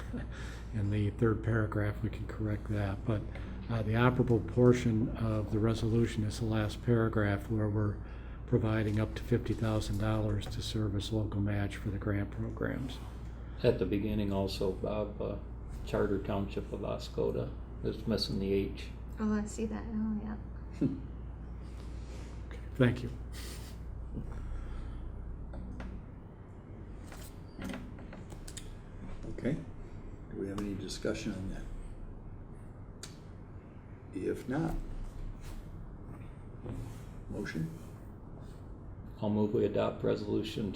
in the third paragraph. We can correct that. But the operable portion of the resolution is the last paragraph, where we're providing up to $50,000 to serve as local match for the grant programs. At the beginning also, Bob, Charter Township of Oscoda is missing the H. Oh, I see that. Oh, yeah. Thank you. Okay. Do we have any discussion on that? If not, motion? I'll move we adopt resolution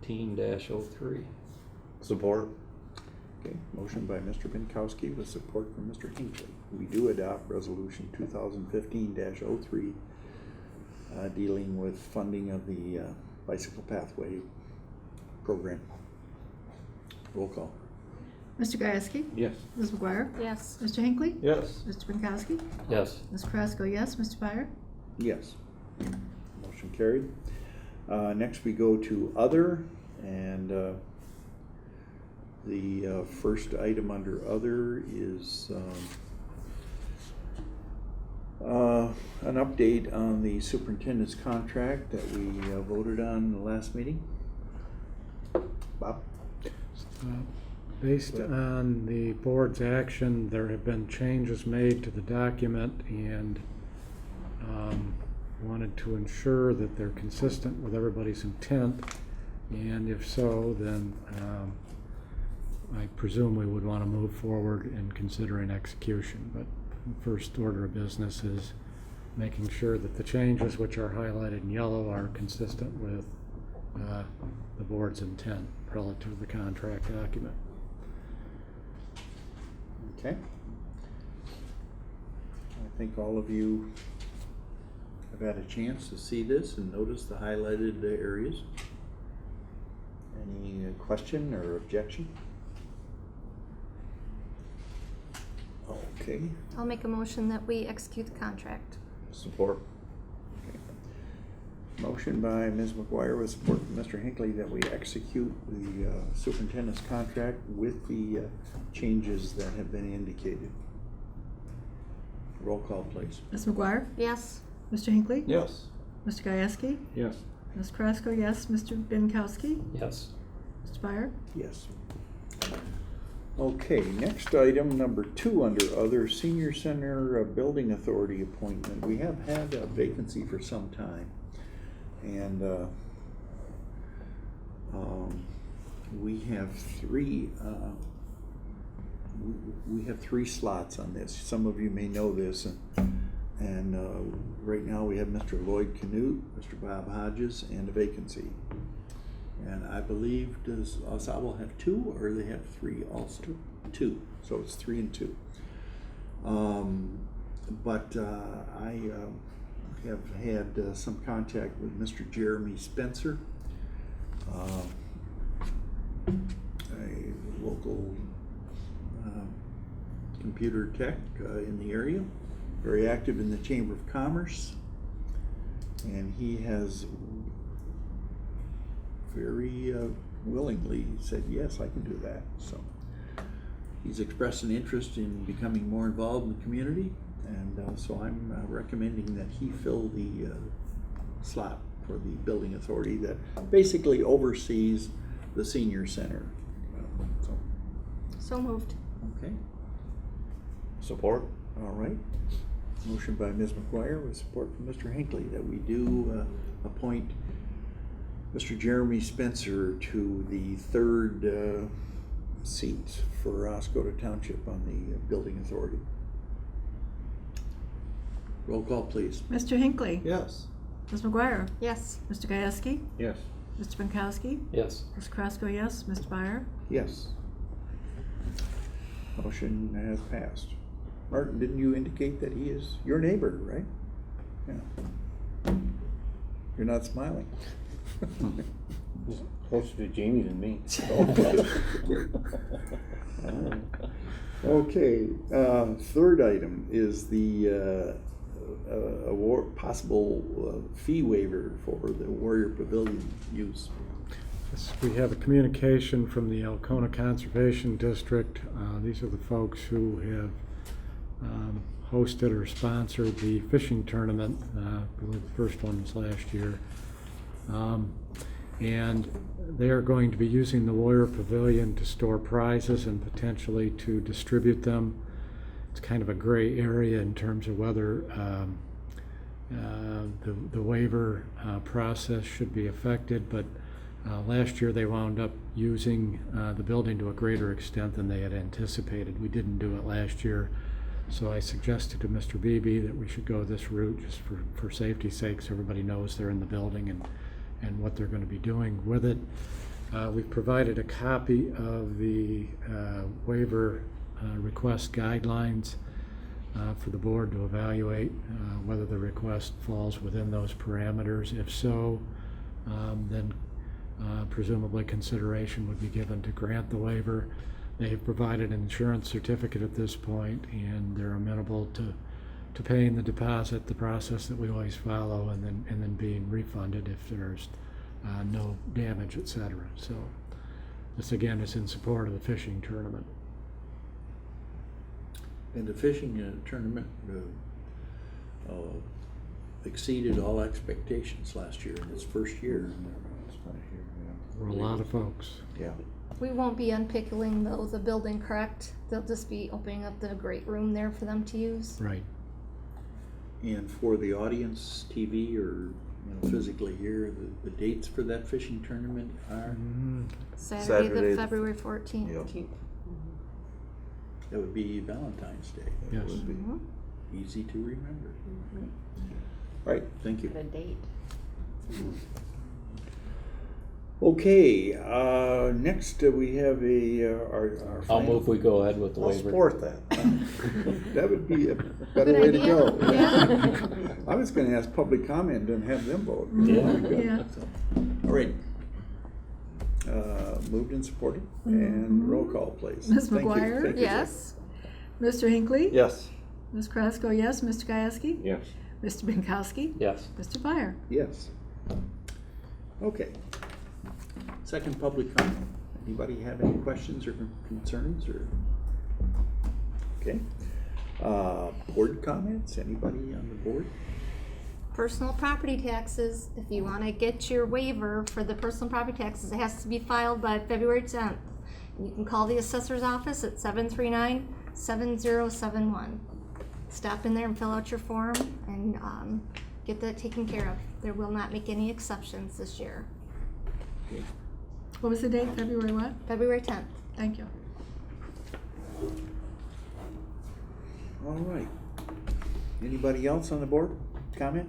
2015-03. Support. Okay, motion by Mr. Pinkowski with support from Mr. Hinckley. We do adopt resolution 2015-03, dealing with funding of the bicycle pathway program. Roll call. Mr. Gieske? Yes. Ms. McGuire? Yes. Mr. Hinckley? Yes. Mr. Pinkowski? Yes. Ms. Carrasco, yes. Mr. Spire? Yes. Motion carried. Next we go to other, and the first item under other is an update on the superintendent's contract that we voted on in the last meeting. Bob? Based on the board's action, there have been changes made to the document, and wanted to ensure that they're consistent with everybody's intent, and if so, then I presume we would want to move forward in considering execution. But first order of business is making sure that the changes, which are highlighted in yellow, are consistent with the board's intent relative to the contract document. Okay. I think all of you have had a chance to see this and notice the highlighted areas. Any question or objection? Okay. I'll make a motion that we execute the contract. Support. Motion by Ms. McGuire with support from Mr. Hinckley that we execute the superintendent's contract with the changes that have been indicated. Roll call, please. Ms. McGuire? Yes. Mr. Hinckley? Yes. Mr. Gieske? Yes. Ms. Krasko, yes. Mr. Binkowski? Yes. Mr. Byer? Yes. Okay, next item, number 2 under other, Senior Center Building Authority appointment. We have had a vacancy for some time. And we have three slots on this. Some of you may know this, and right now we have Mr. Lloyd Canute, Mr. Bob Hodges, and a vacancy. And I believe, does Oscoda have 2, or they have 3 also? 2, so it's 3 and 2. But I have had some contact with Mr. Jeremy Spencer, a local computer tech in the area, very active in the Chamber of Commerce, and he has very willingly said, yes, I can do that. So he's expressed an interest in becoming more involved in the community, and so I'm recommending that he fill the slot for the building authority that basically oversees the senior center. So moved. Okay, Support? all right. Motion by Ms. McGuire with support from Mr. Hinckley that we do appoint Mr. Jeremy Spencer to the 3rd seat for Oscoda Township on the Building Authority. Roll call, please. Mr. Hinckley? Yes. Ms. McGuire? Yes. Mr. Gieske? Yes. Mr. Binkowski? Yes. Ms. Krasko, yes. Mr. Byer? Yes. Motion has passed. Martin, didn't you indicate that he is your neighbor, right? Yeah. You're not smiling. He's closer to Jamie than me. Okay, 3rd item is the possible fee waiver for the Warrior Pavilion use. Yes, we have a communication from the Alcona Conservation District. These are the folks who have hosted or sponsored the fishing tournament. I believe the first one was last year. And they are going to be using the Warrior Pavilion to store prizes and potentially to distribute them. It's kind of a gray area in terms of whether the waiver process should be affected, but last year they wound up using the building to a greater extent than they had anticipated. We didn't do it last year, so I suggested to Mr. Beebe that we should go this route just for safety's sake, so everybody knows they're in the building and what they're going to be doing with it. We've provided a copy of the waiver request guidelines for the board to evaluate whether the request falls within those parameters. If so, then presumably consideration would be given to grant the waiver. They have provided an insurance certificate at this point, and they're amenable to paying the deposit, the process that we always follow, and then being refunded if there's no damage, etc. So this again is in support of the fishing tournament. And the fishing tournament exceeded all expectations last year in its first year. There were a lot of folks. Yeah. We won't be unpickling the building, correct? They'll just be opening up the great room there for them to use. Right. And for the audience, TV or physically here, the dates for that fishing tournament are? Saturday, Saturday, the February 14th. Yeah. That would be Valentine's Day. Yes. That would be Mhm. easy to remember. All right, thank you. The date. Okay, next we have our I'll final. move we go ahead with the I'll waiver. support that. That would be a better Good way to idea. go. Yeah. I was gonna ask public comment and have them vote. Yeah. Very good. Yeah. So, all right. Moved and supported, and roll call, please. Ms. Thank you. McGuire? Thank you, sir. Yes. Mr. Hinckley? Yes. Ms. Krasko, yes. Mr. Gieske? Yes. Mr. Binkowski? Yes. Mr. Byer? Yes. Okay. Second public comment. Anybody have any questions or concerns or? Okay. Board comments, anybody on the board? Personal property taxes, if you wanna get your waiver for the personal property taxes, it has to be filed by February 10th. You can call the assessor's office at 739-7071. Stop in there and fill out your form and get that taken care of. They will not make any exceptions this year. What was the date, February what? February 10th. Thank you. All right. Anybody else on the board comment?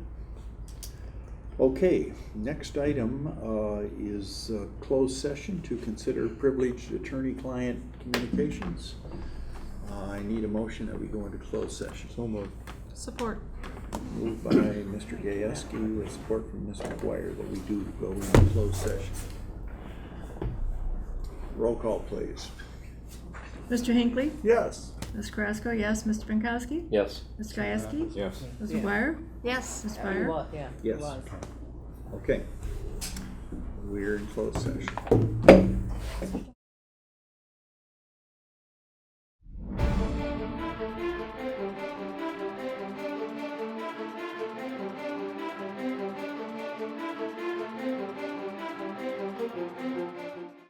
Okay, next item is closed session to consider privileged attorney-client communications. I need a motion that we go into closed session. So moved. Support. Moved by Mr. Gieske with support from Mr. Dwyer that we do go into closed session. Roll call, please. Mr. Hinckley? Yes. Ms. Carrasco, yes. Mr. Pinkowski? Yes. Mr. Gieske? Yes. Ms. Yeah. McGuire? Yes. Ms. He Pryor? wa- Yeah. he Yes. was. Okay. We're in closed session.